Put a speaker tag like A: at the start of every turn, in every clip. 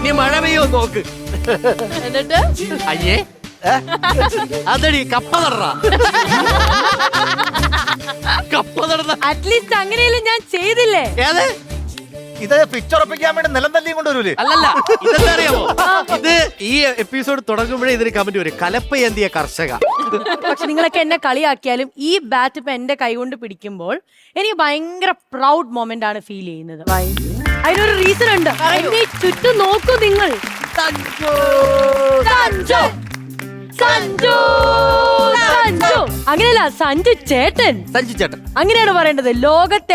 A: നീ മഴ പെയ്യോ നോക്ക്.
B: എന്നിട്ട്
A: അയ്യേ അതടി കപ്പ നടറ കപ്പ നടന്ന
B: അറ്റ്ലീസ്റ്റ് അങ്ങനെയല്ലേ ഞാൻ ചെയ്തില്ലേ.
A: ഏത്
C: ഇത് പിച്ചുറപ്പിക്കാൻ വേണ്ടി നിലം തല്ലിയും കൊണ്ടുവരൂലേ?
A: അല്ലല്ല, ഇതെന്താ അറിയാമോ, ഇത് ഈ എപ്പിസോഡ് തുടങ്ങുമ്പോഴേ ഇതിന് കമന്റ് വരും, കലപ്പയന്തിയ കർഷക.
B: പക്ഷെ നിങ്ങളൊക്കെ എന്നെ കളിയാക്കിയാലും ഈ ബാറ്റ് ഇപ്പൊ എന്റെ കൈ കൊണ്ട് പിടിക്കുമ്പോൾ എനിക്ക് ഭയങ്കര പ്രൗഡ് മൊമെന്റ് ആണ് ഫീൽ ചെയ്യുന്നത്. അതിനൊരു റീസൺ ഉണ്ട്. എന്നെ ചുറ്റും നോക്കൂ നിങ്ങൾ. സഞ്ജു സഞ്ജു സഞ്ജു സഞ്ജു അങ്ങനെയല്ല, സഞ്ജു ചേട്ടൻ.
A: സഞ്ജു ചേട്ടൻ
B: അങ്ങനെയാണ് പറയേണ്ടത്. ലോകത്ത്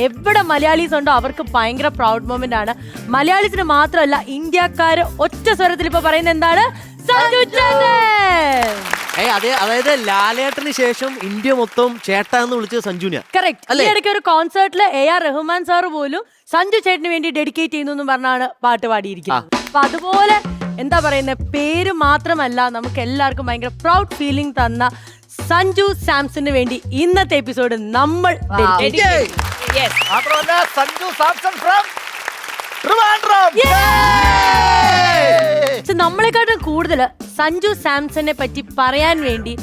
B: എവിടെ മലയാളീസ് ഉണ്ടോ അവർക്ക് ഭയങ്കര പ്രൗഡ് മൊമെന്റ് ആണ്. മലയാളീസിന് മാത്രമല്ല, ഇന്ത്യക്കാര് ഒറ്റ സ്വരത്തിൽ ഇപ്പൊ പറയുന്നത് എന്താണ്? സഞ്ജു ചേട്ടൻ.
A: അതായത് ലാലേട്ടന് ശേഷം ഇന്ത്യ മൊത്തം ചേട്ടാ എന്ന് വിളിച്ചത് സഞ്ജുവിനെ.
B: കറക്റ്റ്. ഈ ഇടയ്ക്ക് ഒരു കോൺസേർട്ടില് AR റഹ്മാൻ സാർ പോലും സഞ്ജു ചേട്ടന് വേണ്ടി ഡെഡിക്കേറ്റ് ചെയ്യുന്നു എന്ന് പറഞ്ഞാണ് പാട്ട് പാടിയിരിക്കുന്നത്. അപ്പൊ അതുപോലെ എന്താ പറയുന്നത്, പേര് മാത്രമല്ല നമുക്ക് എല്ലാവർക്കും ഭയങ്കര പ്രൗഡ് ഫീലിംഗ് തന്ന സഞ്ജു സാംസണിന് വേണ്ടി ഇന്നത്തെ എപ്പിസോഡ് നമ്മൾ
C: മാത്രമല്ല സഞ്ജു സാംസൺ ഫ്രം ട്രിവാൻഡ്രം.
B: നമ്മളെക്കാട്ടും കൂടുതൽ സഞ്ജു സാംസണിനെ പറ്റി പറയാൻ വേണ്ടി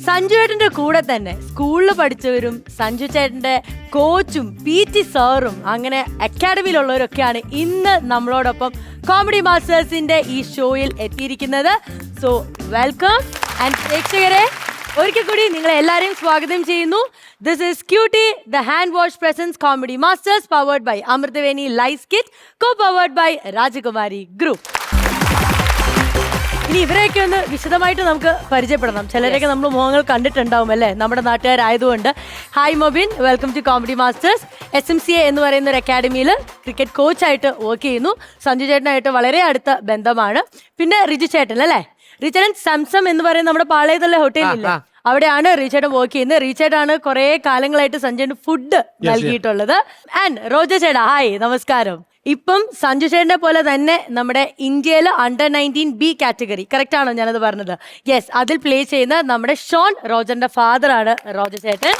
B: സഞ്ജു ചേട്ടന്റെ കൂടെ തന്നെ സ്കൂളിൽ പഠിച്ചവരും സഞ്ജു ചേട്ടന്റെ കോച്ചും PT സാറും അങ്ങനെ അക്കാഡമിയിലുള്ളവരൊക്കെയാണ് ഇന്ന് നമ്മളോടൊപ്പം കോമഡി മാസ്റ്റേഴ്സിന്റെ ഈ ഷോയിൽ എത്തിയിരിക്കുന്നത്. So welcome. ആൻഡ് പ്രേക്ഷകരെ ഒരിക്കൽ കൂടി നിങ്ങളെ എല്ലാവരെയും സ്വാഗതം ചെയ്യുന്നു. This is cutie the hand wash presents comedy masters powered by Amruthaveni lice kit, co powered by Rajakumari group. ഇനി ഇവരെയൊക്കെ ഒന്ന് വിശദമായിട്ട് നമുക്ക് പരിചയപ്പെടണം. ചിലരെയൊക്കെ നമ്മൾ മുഖങ്ങൾ കണ്ടിട്ടുണ്ടാവും അല്ലേ, നമ്മുടെ നാട്ടുകാരായതുകൊണ്ട്. Hi Mobin, welcome to comedy masters. SMCA എന്ന് പറയുന്ന ഒരു അക്കാഡമിയിൽ ക്രിക്കറ്റ് കോച്ചായിട്ട് വർക്ക് ചെയ്യുന്നു. സഞ്ജു ചേട്ടനായിട്ട് വളരെ അടുത്ത ബന്ധമാണ്. പിന്നെ റിജു ചേട്ടൻ അല്ലേ, റിചേട്ടൻ സംസം എന്ന് പറയുന്ന നമ്മുടെ പാളയത്തുള്ള ഹോട്ടലില്ലേ, അവിടെയാണ് റീച്ചേട്ടൻ വർക്ക് ചെയ്യുന്നത്. റീച്ചേട്ടാണ് കുറെ കാലങ്ങളായിട്ട് സഞ്ജുവിന് ഫുഡ് നൽകിയിട്ടുള്ളത്. ആൻഡ് റോജ ചേട്ടാ, ഹായ്, നമസ്കാരം. ഇപ്പം സഞ്ജു ചേട്ടനെ പോലെ തന്നെ നമ്മുടെ ഇന്ത്യയിലെ Under-19B കാറ്റഗറി, കറക്റ്റ് ആണോ ഞാനത് പറഞ്ഞത്? യെസ്, അതിൽ പ്ലേ ചെയ്യുന്ന നമ്മുടെ ഷോൺ റോജറിന്റെ ഫാദർ ആണ് റോജ ചേട്ടൻ.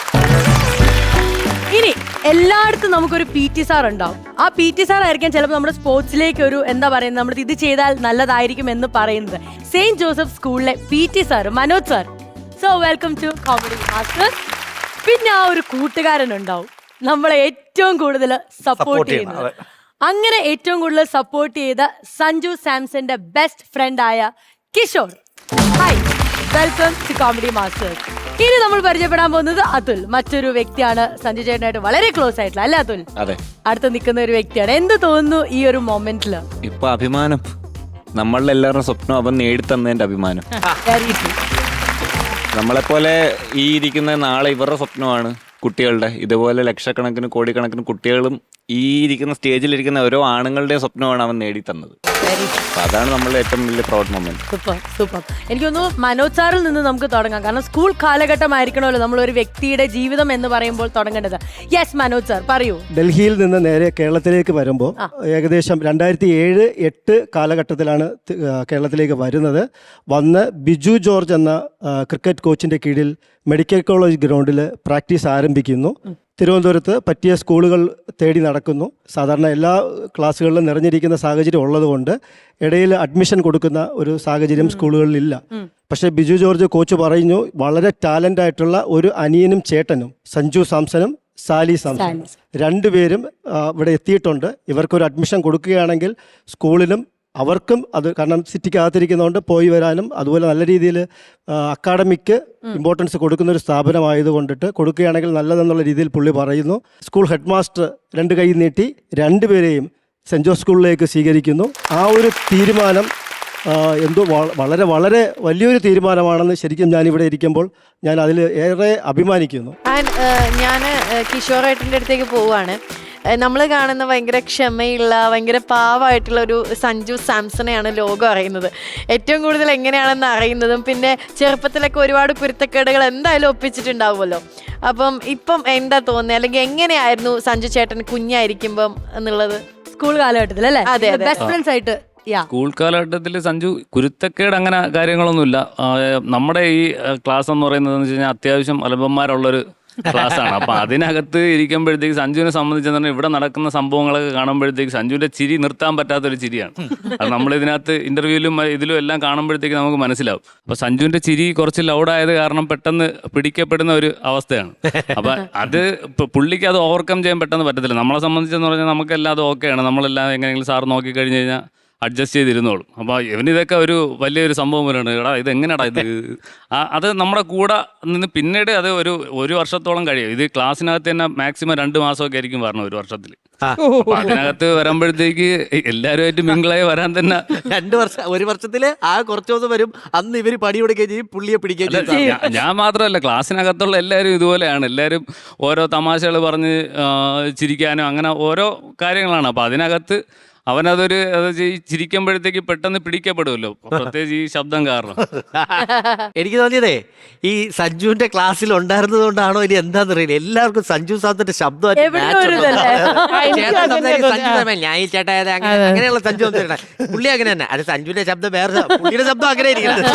B: ഇനി എല്ലായിടത്തും നമുക്കൊരു PT സാർ ഉണ്ടാവും. ആ PT സാർ ആയിരിക്കും ചിലപ്പോൾ നമ്മുടെ സ്പോർട്സിലേക്ക് ഒരു എന്താ പറയുന്നത്, നമ്മൾ ഇത് ചെയ്താൽ നല്ലതായിരിക്കും എന്ന് പറയുന്നത്. സെയിന്റ് ജോസഫ് സ്കൂളിലെ PT sir Manoj sir. So welcome to comedy masters. പിന്നെ ആ ഒരു കൂട്ടുകാരനുണ്ടാവും നമ്മളെ ഏറ്റവും കൂടുതൽ സപ്പോർട്ട് ചെയ്യുന്നത്. അങ്ങനെ ഏറ്റവും കൂടുതൽ സപ്പോർട്ട് ചെയ്ത സഞ്ജു സാംസന്റെ ബെസ്റ്റ് ഫ്രണ്ട് ആയ Kishore. Hi, welcome to comedy masters. ഇനി നമ്മൾ പരിചയപ്പെടാൻ പോകുന്നത് അതുൽ, മറ്റൊരു വ്യക്തിയാണ് സഞ്ജു ചേട്ടനായിട്ട് വളരെ ക്ലോസ് ആയിട്ടുള്ള, അല്ലേ അതുൽ?
D: അതെ,
B: അടുത്ത് നിൽക്കുന്ന ഒരു വ്യക്തിയാണ്. എന്ത് തോന്നുന്നു ഈ ഒരു മൊമെന്റില്?
D: ഇപ്പൊ അഭിമാനം, നമ്മളുടെ എല്ലാവരുടെ സ്വപ്നം അവൻ നേടിത്തന്നതിന്റെ അഭിമാനം. നമ്മളെപ്പോലെ ഈ ഇരിക്കുന്ന നാളെ ഇവരുടെ സ്വപ്നമാണ് കുട്ടികളുടെ. ഇതുപോലെ ലക്ഷക്കണക്കിന് കോടിക്കണക്കിന് കുട്ടികളും ഈ ഇരിക്കുന്ന സ്റ്റേജിലിരിക്കുന്ന ഓരോ ആണുങ്ങളുടെ സ്വപ്നമാണ് അവൻ നേടിത്തന്നത്. അതാണ് നമ്മളുടെ ഏറ്റവും വലിയ പ്രൗഡ് മൊമെന്റ്.
B: Super super. എനിക്ക് തോന്നുന്നു മനോജ് സാറിൽ നിന്ന് നമുക്ക് തുടങ്ങാം. കാരണം സ്കൂൾ കാലഘട്ടമായിരിക്കണമല്ലോ നമ്മൾ ഒരു വ്യക്തിയുടെ ജീവിതം എന്ന് പറയുമ്പോൾ തുടങ്ങേണ്ടത്. യെസ് മനോജ് സാർ, പറയൂ.
E: ഡൽഹിയിൽ നിന്ന് നേരെ കേരളത്തിലേക്ക് വരുമ്പോൾ ഏകദേശം 2007-08 കാലഘട്ടത്തിലാണ് കേരളത്തിലേക്ക് വരുന്നത്. വന്ന് ബിജു ജോർജ് എന്ന ക്രിക്കറ്റ് കോച്ചിൻ്റെ കീഴിൽ മെഡിക്കൽ കോളേജ് ഗ്രൗണ്ടിൽ പ്രാക്ടീസ് ആരംഭിക്കുന്നു. തിരുവനന്തപുരത്ത് പറ്റിയ സ്കൂളുകൾ തേടി നടക്കുന്നു. സാധാരണ എല്ലാ ക്ലാസ്സുകളിലും നിറഞ്ഞിരിക്കുന്ന സാഹചര്യം ഉള്ളതുകൊണ്ട് ഇടയിൽ അഡ്മിഷൻ കൊടുക്കുന്ന ഒരു സാഹചര്യം സ്കൂളുകളിലില്ല. പക്ഷേ ബിജു ജോർജ് കോച്ച് പറഞ്ഞു, വളരെ ടാലൻ്റ് ആയിട്ടുള്ള ഒരു അനിയനും ചേട്ടനും സഞ്ജു സാംസണും സാലി സാംസൺ രണ്ടുപേരും ഇവിടെ എത്തിയിട്ടുണ്ട്. ഇവർക്കൊരു അഡ്മിഷൻ കൊടുക്കുകയാണെങ്കിൽ സ്കൂളിലും അവർക്കും അത്, കാരണം സിറ്റിക്കകത്തിരിക്കുന്നതുകൊണ്ട് പോയി വരാനും അതുപോലെ നല്ല രീതിയിൽ അക്കാഡമിക്ക് ഇമ്പോർട്ടൻസ് കൊടുക്കുന്ന ഒരു സ്ഥാപനമായതുകൊണ്ടിട്ട് കൊടുക്കുകയാണെങ്കിൽ നല്ലതെന്നുള്ള രീതിയിൽ പുള്ളി പറയുന്നു. സ്കൂൾ ഹെഡ് മാസ്റ്റർ 2 കൈ നീട്ടി രണ്ടുപേരെയും സെൻറ് ജോസ് സ്കൂളിലേക്ക് സ്വീകരിക്കുന്നു. ആ ഒരു തീരുമാനം എന്തോ വളരെ വളരെ വലിയൊരു തീരുമാനമാണെന്ന് ശരിക്കും ഞാനിവിടെ ഇരിക്കുമ്പോൾ ഞാൻ അതിൽ ഏറെ അഭിമാനിക്കുന്നു.
F: ഞാൻ കിഷോറേട്ടൻ്റെ അടുത്തേക്ക് പോവുകയാണ്. നമ്മൾ കാണുന്ന ഭയങ്കര ക്ഷമയുള്ള ഭയങ്കര പാവമായിട്ടുള്ള ഒരു സഞ്ജു സാംസണെയാണ് ലോകം അറിയുന്നത്. ഏറ്റവും കൂടുതൽ എങ്ങനെയാണെന്ന് അറിയുന്നതും പിന്നെ ചെറുപ്പത്തിലൊക്കെ ഒരുപാട് കുരുത്തക്കേടുകൾ എന്തായാലും ഒപ്പിച്ചിട്ടുണ്ടാവുമല്ലോ. അപ്പം ഇപ്പം എന്താ തോന്നുന്നത്, അല്ലെങ്കിൽ എങ്ങനെയായിരുന്നു സഞ്ജു ചേട്ടൻ കുഞ്ഞായിരിക്കുമ്പം എന്നുള്ളത്?
B: സ്കൂൾ കാലഘട്ടത്തിൽ അല്ലേ?
F: അതെ,
B: ബെസ്റ്റ് ഫ്രണ്ട്സ് ആയിട്ട്
G: സ്കൂൾ കാലഘട്ടത്തിൽ സഞ്ജു കുരുത്തക്കേട് അങ്ങനെ കാര്യങ്ങളൊന്നുമില്ല. നമ്മുടെ ഈ ക്ലാസ് എന്ന് പറയുന്നത് വെച്ച് കഴിഞ്ഞാൽ അത്യാവശ്യം അലമ്പന്മാരുള്ളൊരു ക്ലാസ് ആണ്. അപ്പൊ അതിനകത്ത് ഇരിക്കുമ്പോഴത്തേക്ക് സഞ്ജുവിനെ സംബന്ധിച്ചെന്ന് ഇവിടെ നടക്കുന്ന സംഭവങ്ങളൊക്കെ കാണുമ്പോഴത്തേക്ക് സഞ്ജുവിന്റെ ചിരി നിർത്താൻ പറ്റാത്തൊരു ചിരിയാണ്. അത് നമ്മൾ ഇതിനകത്ത് ഇന്റർവ്യൂവിലും ഇതിലും എല്ലാം കാണുമ്പോഴത്തേക്ക് നമുക്ക് മനസ്സിലാവും. അപ്പൊ സഞ്ജുവിന്റെ ചിരി കുറച്ച് ലൗഡായത് കാരണം പെട്ടെന്ന് പിടിക്കപ്പെടുന്ന ഒരു അവസ്ഥയാണ്. അപ്പൊ അത് പുള്ളിക്ക് അത് ഓവർകം ചെയ്യാൻ പെട്ടെന്ന് പറ്റത്തില്ല. നമ്മളെ സംബന്ധിച്ചെന്ന് പറഞ്ഞാൽ നമുക്കെല്ലാം അത് ഓക്കെയാണ്. നമ്മളെല്ലാം എങ്ങനെയെങ്കിലും സാർ നോക്കിക്കഴിഞ്ഞ് കഴിഞ്ഞാൽ അഡ്ജസ്റ്റ് ചെയ്തിരുന്നോളും. അപ്പോൾ ഇവനിതൊക്കെ ഒരു വലിയൊരു സംഭവം പോലെയാണ്. എടാ ഇത് എങ്ങനെയാടാ ഇത് അത് നമ്മുടെ കൂടെ നിന്ന് പിന്നീട് അത് ഒരു വർഷത്തോളം കഴിയും. ഇത് ക്ലാസ്സിനകത്ത് തന്നെ മാക്സിമം 2 മാസമൊക്കെ ആയിരിക്കും വരണം ഒരു വർഷത്തിൽ. അതിനകത്ത് വരുമ്പോഴത്തേക്ക് എല്ലാവരുമായിട്ട് മിങ്കിളായി വരാൻ തന്നെ
A: 2 വർഷം, 1 വർഷത്തില് ആ കുറച്ച് ദിവസം വരും. അന്ന് ഇവര് പണി കൊടുക്കുകയും ചെയ്യും, പുള്ളിയെ പിടിക്കുകയും ചെയ്യും.
G: ഞാൻ മാത്രമല്ല, ക്ലാസ്സിനകത്തുള്ള എല്ലാവരും ഇതുപോലെയാണ്. എല്ലാവരും ഓരോ തമാശകൾ പറഞ്ഞ് ചിരിക്കാനും അങ്ങനെ ഓരോ കാര്യങ്ങളാണ്. അപ്പോൾ അതിനകത്ത് അവനതൊരു ചിരിക്കുമ്പോഴത്തേക്ക് പെട്ടെന്ന് പിടിക്കപ്പെടുമല്ലോ, പ്രത്യേകിച്ച് ഈ ശബ്ദം കാരണം.
A: എനിക്ക് തോന്നിയതേ ഈ സഞ്ജുവിന്റെ ക്ലാസ്സിൽ ഉണ്ടായിരുന്നത് കൊണ്ടാണോ ഇനി എന്താണെന്നറിയില്ല, എല്ലാവർക്കും സഞ്ജു സാറിന്റെ ശബ്ദമായിട്ട് അങ്ങനെയുള്ള സഞ്ജു പുള്ളി അങ്ങനെ തന്നെ. അത് സഞ്ജുവിന്റെ ശബ്ദം വേറെ, പുള്ളിയുടെ ശബ്ദം അങ്ങനെ ഇരിക്കുന്നത്.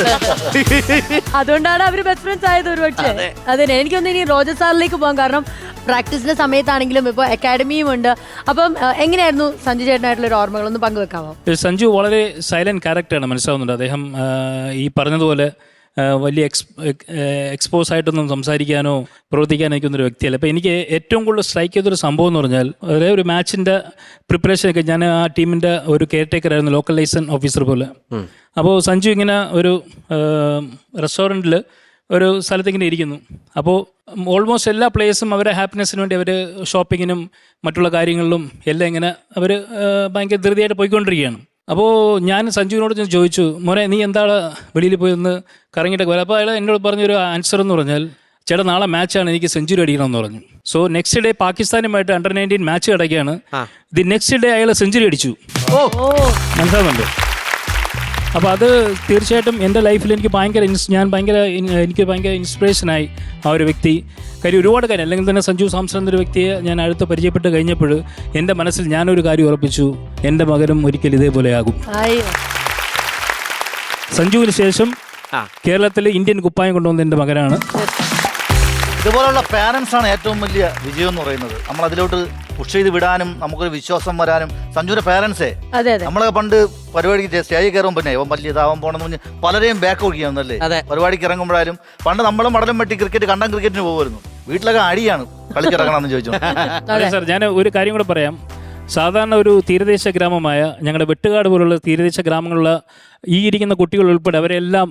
B: അതുകൊണ്ടാണ് അവര് ബെസ്റ്റ് ഫ്രണ്ട്സ് ആയത് ഒരു പക്ഷേ. അതെ, എനിക്കൊന്ന് ഇനി റോജർ സാറിലേക്ക് പോകാം. കാരണം പ്രാക്ടീസിന്റെ സമയത്താണെങ്കിലും ഇപ്പോൾ അക്കാഡമിയും ഉണ്ട്. അപ്പം എങ്ങനെയായിരുന്നു സഞ്ജു ചേട്ടനായിട്ടുള്ള ഓർമ്മകളൊന്ന് പങ്കുവെക്കാമോ?
H: സഞ്ജു വളരെ സൈലന്റ് ക്യാരക്ടറാണ്, മനസ്സിലാവുന്നുണ്ട്. അദ്ദേഹം ഈ പറഞ്ഞതുപോലെ വലിയ എക്സ്പോസ് ആയിട്ടൊന്നും സംസാരിക്കാനോ പ്രവർത്തിക്കാനോ നിൽക്കുന്നൊരു വ്യക്തിയല്ല. അപ്പോൾ എനിക്ക് ഏറ്റവും കൂടുതൽ സ്ട്രൈക്ക് ചെയ്തൊരു സംഭവം എന്ന് പറഞ്ഞാൽ, അതായത് ഒരു മാച്ചിൻ്റെ പ്രിപ്പറേഷനൊക്കെ ഞാൻ ആ ടീമിൻ്റെ ഒരു കെയർ ടേക്കർ ആയിരുന്നു, ലോക്കൽ ലൈസൺ ഓഫീസർ പോലെ. അപ്പോൾ സഞ്ജു ഇങ്ങനെ ഒരു റെസ്റ്റോറൻറ്റിൽ ഒരു സ്ഥലത്ത് ഇങ്ങനെ ഇരിക്കുന്നു. അപ്പോൾ ഓൾമോസ്റ്റ് എല്ലാ പ്ലേയേഴ്സും അവരുടെ ഹാപ്പിനെസ്സിന് വേണ്ടി അവർ ഷോപ്പിങ്ങിനും മറ്റുള്ള കാര്യങ്ങളിലും എല്ലാം ഇങ്ങനെ അവർ ഭയങ്കര ധൃതിയായിട്ട് പോയിക്കൊണ്ടിരിക്കുകയാണ്. അപ്പോൾ ഞാൻ സഞ്ജുവിനോട് ചോദിച്ചു, മോനെ നീ എന്താണ് വെളിയിൽ പോയി ഒന്ന് കറങ്ങിയിട്ടൊക്കെ വരാം. അപ്പോൾ അയാൾ എന്നോട് പറഞ്ഞൊരു ആൻസർ എന്ന് പറഞ്ഞാൽ, ചേട്ടാ നാളെ മാച്ചാണ്, എനിക്ക് സെഞ്ചുറി അടിക്കണമെന്ന് പറഞ്ഞു. So next day പാകിസ്ഥാനുമായിട്ട് under-19 match കിടക്കുകയാണ്. ദി നെക്സ്റ്റ് ഡേ അയാൾ സെഞ്ചുറി അടിച്ചു. മനസ്സിലാവുന്നുണ്ട്? അപ്പോൾ അത് തീർച്ചയായിട്ടും എൻ്റെ ലൈഫിൽ എനിക്ക് ഭയങ്കര ഇൻസ്പിറേഷനായി ആ ഒരു വ്യക്തി. കാര്യം ഒരുപാട് കാര്യം, അല്ലെങ്കിൽ തന്നെ സഞ്ജു സാംസൺ എന്നൊരു വ്യക്തിയെ ഞാൻ അടുത്ത് പരിചയപ്പെട്ട് കഴിഞ്ഞപ്പോൾ എൻ്റെ മനസ്സിൽ ഞാനൊരു കാര്യം ഉറപ്പിച്ചു, എൻ്റെ മകനും ഒരിക്കൽ ഇതേപോലെയാകും. സഞ്ജുവിന് ശേഷം കേരളത്തിൽ ഇന്ത്യൻ കുപ്പായം കൊണ്ടുവന്ന എൻ്റെ മകനാണ്.
C: ഇതുപോലുള്ള പാരൻസ് ആണ് ഏറ്റവും വലിയ വിജയം എന്ന് പറയുന്നത്. നമ്മൾ അതിലോട്ട് പുഷ് ചെയ്ത് വിടാനും നമുക്കൊരു വിശ്വാസം വരാനും. സഞ്ജുവിന്റെ പാരൻസേ, നമ്മളെ പണ്ട് പരിപാടിക്ക് സ്റ്റേജിൽ കയറുമ്പോൾ പിന്നെ ഇവൻ വലിയ ഇതാവാൻ പോകണമെന്ന് പറഞ്ഞ് പലരെയും ബാക്ക് ഒഴിക്കാന്നല്ലേ പരിപാടിക്ക് ഇറങ്ങുമ്പോഴാലും. പണ്ട് നമ്മളും മടലും വെട്ടി ക്രിക്കറ്റിന് പോകുമായിരുന്നു. വീട്ടിലൊക്കെ അടിയാണ് കളിച്ചിറങ്ങണമെന്ന് ചോദിച്ചു.
H: അതെ സാർ, ഞാൻ ഒരു കാര്യം കൂടെ പറയാം. സാധാരണ ഒരു തീരദേശ ഗ്രാമമായ ഞങ്ങളുടെ വെട്ടുകാട് പോലുള്ള തീരദേശ ഗ്രാമങ്ങളിലുള്ള ഈ ഇരിക്കുന്ന കുട്ടികൾ ഉൾപ്പെടെ അവരെല്ലാം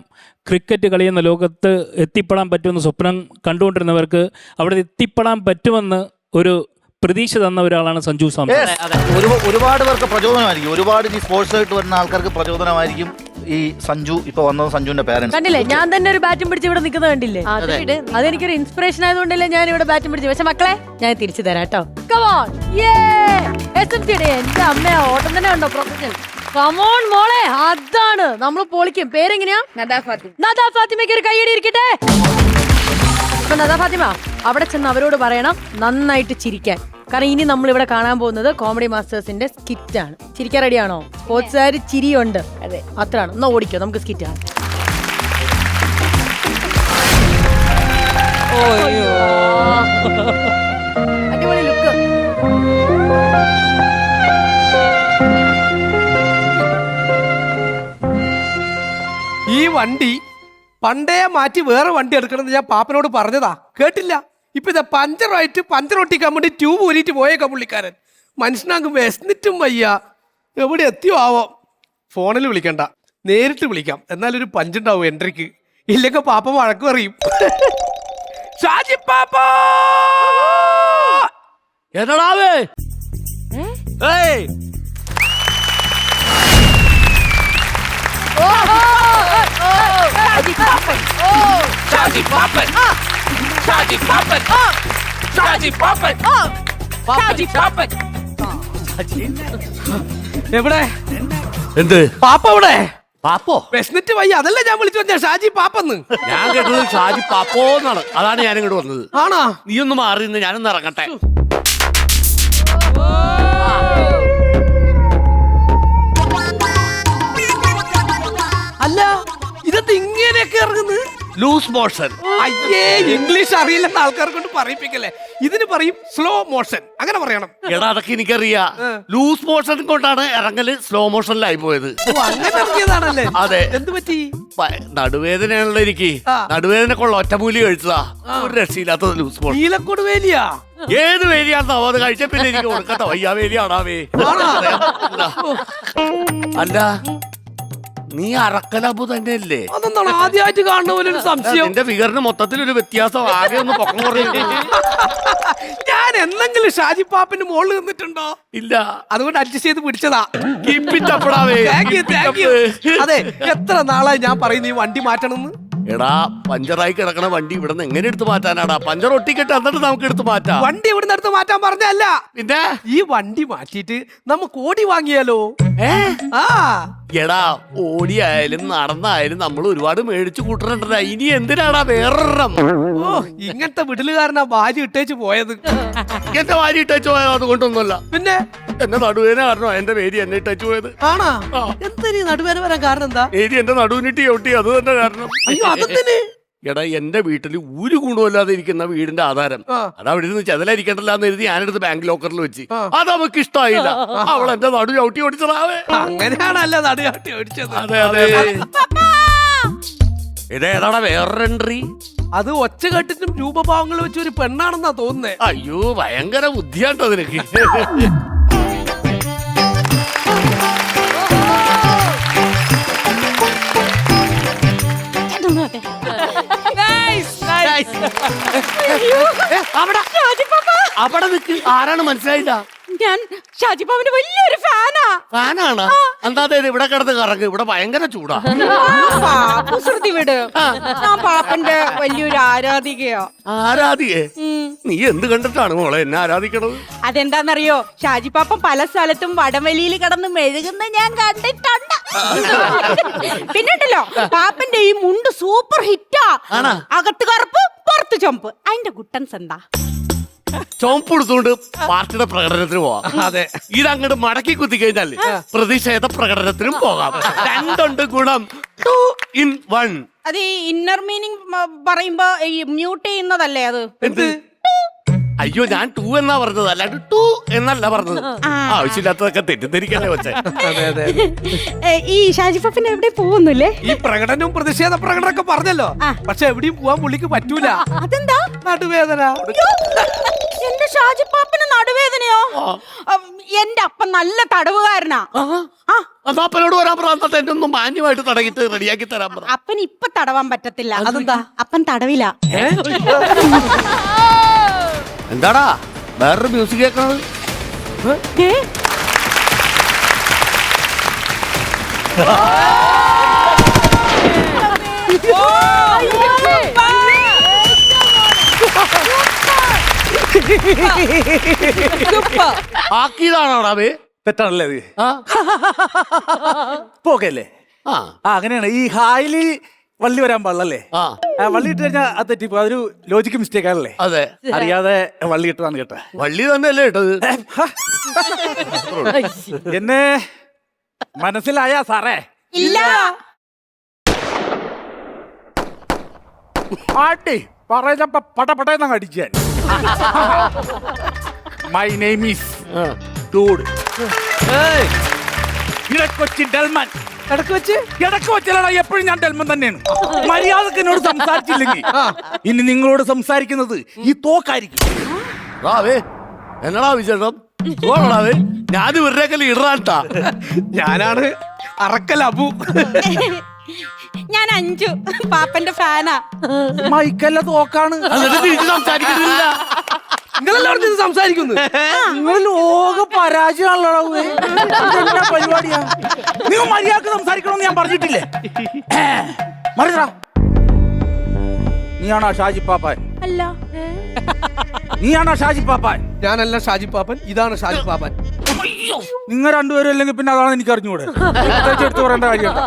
H: ക്രിക്കറ്റ് കളിയുന്ന ലോകത്ത് എത്തിപ്പെടാൻ പറ്റുമെന്ന് സ്വപ്നം കണ്ടുകൊണ്ടിരുന്നവർക്ക് അവിടെ എത്തിപ്പെടാൻ പറ്റുമെന്ന് ഒരു പ്രതീക്ഷ തന്ന ഒരാളാണ് സഞ്ജു സാംസൺ.
C: ഒരുപാട് പേർക്ക് പ്രചോദനമായിരിക്കും, ഒരുപാട് ഈ സ്പോർട്സ് ആയിട്ട് വരുന്ന ആൾക്കാർക്ക് പ്രചോദനമായിരിക്കും ഈ സഞ്ജു. ഇപ്പൊ വന്നത് സഞ്ജുവിന്റെ പാരന്റ്സ്
B: കണ്ടില്ലേ, ഞാൻ തന്നെ ഒരു ബാറ്റും പിടിച്ച് ഇവിടെ നിൽക്കുന്നത് കണ്ടില്ലേ? അതെനിക്കൊരു ഇൻസ്പിറേഷൻ ആയതുകൊണ്ടല്ലേ ഞാൻ ഇവിടെ ബാറ്റും പിടിച്ചു. പക്ഷെ മക്കളെ ഞാൻ തിരിച്ചു തരാം കേട്ടോ. എന്റെ അമ്മ ഓട്ടം തന്നെ ഉണ്ടോ പ്രൊഫഷണൽ. കമോൺ മോളെ, അതാണ് നമ്മൾ പൊളിക്കും. പേരെങ്ങനെയാ? നദാ ഫാത്തിമയ്ക്ക് ഒരു കൈയടി ഇരിക്കട്ടെ. അപ്പൊ നദാ ഫാത്തിമ അവിടെ ചെന്ന് അവരോട് പറയണം നന്നായിട്ട് ചിരിക്കാൻ. കാരണം ഇനി നമ്മൾ ഇവിടെ കാണാൻ പോകുന്നത് കോമഡി മാസ്റ്റേഴ്സിന്റെ സ്കിറ്റ് ആണ്. ചിരിക്കാൻ റെഡിയാണോ? സ്പോർട്സുകാർ ചിരിയുണ്ട്, അതെ അത്രയാണ്. എന്നാ ഓടിക്കോ, നമുക്ക് സ്കിറ്റ് ആണ്. അടിപൊളി ലുക്ക്.
I: ഈ വണ്ടി പണ്ടേ മാറ്റി വേറെ വണ്ടി എടുക്കണമെന്ന് ഞാൻ പാപ്പനോട് പറഞ്ഞതാ, കേട്ടില്ല. ഇപ്പൊ ഇതാ പഞ്ചർ ഒട്ടിക്കാൻ വേണ്ടി ട്യൂബ് ഊരിയിട്ട് പോയേക്കാം പുള്ളിക്കാരൻ. മനുഷ്യനാകും വിശന്നിട്ടും വയ്യ. എവിടെ എത്തിയോ ആവോ. ഫോണിൽ വിളിക്കണ്ട, നേരിട്ട് വിളിക്കാം. എന്നാലൊരു പഞ്ചുണ്ടാവും എൻട്രിക്ക്. ഇല്ലെങ്കിൽ പാപ്പ വഴക്ക് പറയും. ഷാജി പാപ്പ
A: എന്നടാവേ
I: എവിടെ
A: എന്ത്
I: പാപ്പ എവിടെ?
A: പാപ്പോ?
I: വിശന്നിട്ട് വയ്യ, അതല്ലേ ഞാൻ വിളിച്ചു വന്ന ഷാജി പാപ്പന്ന്.
A: ഞാൻ കേട്ടത് ഷാജി പാപ്പോന്നാണ്, അതാണ് ഞാൻ ഇങ്ങോട്ട് വന്നത്.
I: ആണോ?
A: നീ ഒന്ന് മാറി, ഞാനൊന്ന് ഇറങ്ങട്ടെ.
I: അല്ല ഇതെന്ത് ഇങ്ങനെയൊക്കെ ഇറങ്ങുന്നത്?
A: Loose motion.
I: അയ്യേ, ഇംഗ്ലീഷ് അറിയില്ലെന്ന് ആൾക്കാരെ കൊണ്ട് പറയിപ്പിക്കല്ലേ. ഇതിന് പറയും സ്ലോ മോഷൻ, അങ്ങനെ പറയണം.
A: എടാ അതൊക്കെ എനിക്കറിയാം. ലൂസ് മോഷൻ കൊണ്ടാണ് ഇറങ്ങല് സ്ലോ മോഷനിലായി പോയത്.
I: ഓ, അങ്ങനെ ഇറങ്ങിയതാണല്ലേ?
A: അതെ.
I: എന്ത് പറ്റി?
A: നടുവേദനയാണല്ലോ എനിക്ക്. നടുവേദനക്കുള്ള ഒറ്റമൂലി കഴിച്ചതാ. ഒരു രക്ഷയില്ലാത്ത ലൂസ് മോഷൻ.
I: നീലക്കോട് വേലിയാ?
A: ഏത് വേലിയാണെന്നോ അത് കഴിച്ച പിന്നെ എനിക്ക് കൊടുക്കാത്ത വയ്യ വേലിയാണാവേ. അല്ല നീ അറക്കലബു തന്നെയല്ലേ?
I: അതെന്താണ് ആദ്യമായിട്ട് കാണുന്ന പോലെ ഒരു സംശയം?
A: നിന്റെ ഫിഗറിന് മൊത്തത്തിലൊരു വ്യത്യാസം. ആകെ ഒന്ന് പൊക്കം കുറയുന്നു.
I: ഞാൻ എന്തെങ്കിലും ഷാജി പാപ്പിന്റെ മുകളിൽ നിന്നിട്ടുണ്ടോ?
A: ഇല്ല.
I: അതുകൊണ്ട് അഡ്ജസ്റ്റ് ചെയ്ത് പിടിച്ചതാ.
A: Thank
I: you. അതെ, എത്ര നാളായി ഞാൻ പറയുന്നു ഈ വണ്ടി മാറ്റണമെന്ന്.
A: എടാ പഞ്ചറായി കിടക്കണ വണ്ടി ഇവിടെ നിന്ന് എങ്ങനെ എടുത്ത് മാറ്റാനാടാ? പഞ്ചർ ഒട്ടിക്കട്ടെ, എന്നിട്ട് നമുക്ക് എടുത്ത് മാറ്റാം.
I: വണ്ടി ഇവിടുന്ന് എടുത്ത് മാറ്റാൻ പറഞ്ഞല്ല,
A: പിന്നെ
I: ഈ വണ്ടി മാറ്റിയിട്ട് നമുക്ക് ഓടി വാങ്ങിയാലോ? ആ
A: എടാ ഓടിയായാലും നടന്നായാലും നമ്മൾ ഒരുപാട് മേടിച്ചു കൂട്ടണണ്ടാ. ഇനി എന്തിനാടാ വേറൊരെണ്ണം?
I: ഓ, ഇങ്ങനത്തെ വിടലുകാരനാ ഭാര്യ ഇട്ടേച്ച് പോയത്.
A: എന്റെ ഭാര്യ ഇട്ടേച്ചു പോയത് അതുകൊണ്ടൊന്നുമല്ല.
I: പിന്നെ
A: എന്റെ നടുവേന കാരണം എന്റെ വേരി എന്നെ ഇട്ടേച്ചു പോയത്.
I: ആണാ? എന്തിനീ നടുവേന വരാൻ കാരണം എന്താ?
A: വേരി എന്റെ നടുവിനിട്ടി ഒട്ടി, അത് തന്നെ കാരണം.
I: അയ്യോ, അതെന്തിന്?
A: എടാ എന്റെ വീട്ടിൽ ഒരു ഗുണമില്ലാതെ ഇരിക്കുന്ന വീടിന്റെ ആധാരം അത് അവിടെ ഇരുന്ന് ചെതലരിക്കണ്ടല്ലാന്ന് എഴുതി ഞാനെടുത്ത് ബാങ്ക് ലോക്കറിൽ വെച്ച്. അത് അവക്ക് ഇഷ്ടമായില്ല. അവൾ എന്റെ നടു ചവിട്ടി ഓടിച്ചതാവേ.
I: അങ്ങനെയാണല്ലോ നടു ചവിട്ടി ഓടിച്ചത്.
A: അതെ അതെ. ഇതേതാടാ വേറൊരു എൻട്രി?
I: അത് ഒച്ചകെട്ടിനും രൂപഭാവങ്ങൾ വെച്ച ഒരു പെണ്ണാണെന്നാ തോന്നുന്നേ.
A: അയ്യോ ഭയങ്കര ബുദ്ധിയാട്ടോ നിനക്ക്. അവിടെ നിക്ക്. ആരാണ് മനസ്സിലായില്ല?
B: ഞാൻ ഷാജിപ്പാവിന്റെ വലിയൊരു ഫാനാ.
A: ഫാനാണ്? എന്താ ഇവിടെ കിടന്ന് കറങ്ങ്, ഇവിടെ ഭയങ്കര ചൂടാ.
B: കുസൃതി വിട്. ഞാൻ പാപ്പന്റെ വലിയൊരു ആരാധികയോ.
A: ആരാധികേ? നീ എന്ത് കണ്ടിട്ടാണ് മോളെ എന്നെ ആരാധിക്കണത്?
B: അതെന്താന്നറിയോ, ഷാജിപ്പാപ്പൻ പല സ്ഥലത്തും വടംവലിയിൽ കിടന്ന് മെഴുകുന്ന ഞാൻ കണ്ടിട്ടുണ്ട്. പിന്നെണ്ടല്ലോ പാപ്പന്റെ ഈ മുണ്ട് സൂപ്പർ ഹിറ്റാ. അകത്ത് കറുപ്പ് പുറത്ത് ചുമപ്പ്. അതിന്റെ ഗുട്ടൻസ് എന്താ?
A: ചോമ്പ് കൊടുത്തുകൊണ്ട് പാർട്ടിയുടെ പ്രകടനത്തിന് പോവാം.
I: അതെ,
A: ഇതങ്ങോട്ട് മടക്കി കുത്തി കഴിഞ്ഞാൽ പ്രതിഷേധ പ്രകടനത്തിനും പോകാം. രണ്ടുണ്ട് ഗുണം. 2 in 1.
B: അത് ഈ ഇന്നർ മീനിങ് പറയുമ്പോ ഈ മ്യൂട്ട് ചെയ്യുന്നതല്ലേ അത്?
A: എന്ത്? അയ്യോ ഞാൻ 2 എന്നാ പറഞ്ഞത്, അല്ലാണ്ട് 2 എന്നല്ല പറഞ്ഞത്. ആവശ്യമില്ലാത്തതൊക്കെ തെറ്റിദ്ധരിക്കല്ലേ വെച്ചേ.
B: ഈ ഷാജിപ്പാപ്പൻ എവിടെ പോകുന്നില്ലേ?
I: ഈ പ്രകടനവും പ്രതിഷേധ പ്രകടനമൊക്കെ പറഞ്ഞല്ലോ, പക്ഷെ എവിടെയും പോവാൻ പുള്ളിക്ക് പറ്റൂല.
B: അതെന്താ?
I: നടുവേദന.
B: എന്റെ ഷാജിപ്പാപ്പന് നടുവേദനയോ? എന്റെ അപ്പൻ നല്ല തടവുകാരനാ.
A: അപ്പനോട് വരാൻ പറഞ്ഞാൽ എന്നെ ഒന്ന് മാന്യമായിട്ട് തടകിട്ട് റെഡിയാക്കി തരാൻ പറ.
B: അപ്പൻ ഇപ്പൊ തടവാൻ പറ്റത്തില്ല. അതെന്താ? അപ്പൻ തടവില്ല.
A: എന്താടാ വേറൊരു മ്യൂസിക് കേൾക്കണത്? ആക്കിയതാണോടാ വേ?
J: തെറ്റാണല്ലേ അത്? പോകല്ലേ? അങ്ങനെയാണ്. ഈ ഹായില് വള്ളി വരാൻ പാടില്ലല്ലേ? വള്ളി ഇട്ട് കഴിഞ്ഞാൽ അത് തെറ്റിപ്പോ. അതൊരു ലോജിക്ക് മിസ്റ്റേക്ക് ആണല്ലേ?
A: അതെ,
J: അറിയാതെ വള്ളി ഇട്ടതാണ് കേട്ട.
A: വള്ളി തന്നെയല്ലേ ഇട്ടത്?
J: എന്നെ മനസ്സിലായ സാറേ?
B: ഇല്ല.
J: ആട്ടി പറഞ്ഞപ്പോ പടപടയെന്നങ്ങ് അടിക്കാൻ. My name is dude. Edakochi Delman. ഇടക്ക് വെച്ചല്ലടാ, എപ്പോഴും ഞാൻ ഡെൽമൻ തന്നെയാണ്. മര്യാദക്ക് എന്നോട് സംസാരിച്ചില്ലെങ്കിൽ ഇനി നിങ്ങളോട് സംസാരിക്കുന്നത് ഈ തോക്കായിരിക്കും.
A: എന്നടാ വിശേഷം? ഞാൻ ഇവരുടെയൊക്കെ ഇടാട്ടാ.
I: ഞാനാണ് അറക്കൽ അബു.
B: ഞാൻ അഞ്ചു പാപ്പന്റെ ഫാനാ.
J: മൈക്കല്ല തോക്കാണ്.
A: സംസാരിക്കുന്നില്ല.
I: നിങ്ങളെല്ലാവരും ഇത് സംസാരിക്കുന്നു.
J: നിങ്ങൾ ലോക പരാജയമാണല്ലോ. പരിപാടിയാ. നിങ്ങൾ മര്യാദക്ക് സംസാരിക്കണമെന്ന് ഞാൻ പറഞ്ഞിട്ടില്ലേ? മറിയടാ. നീയാണോ ഷാജി പാപ്പാൻ?
B: അല്ല.
J: നീയാണോ ഷാജി പാപ്പാൻ?
I: ഞാനല്ല ഷാജി പാപ്പൻ, ഇതാണ് ഷാജി പാപ്പൻ.
J: നിങ്ങൾ രണ്ടുപേരും അല്ലെങ്കിൽ പിന്നെ അതാണ് എനിക്ക് അറിഞ്ഞൂടെ. എടുത്ത് പറയേണ്ട കാര്യമുണ്ട്.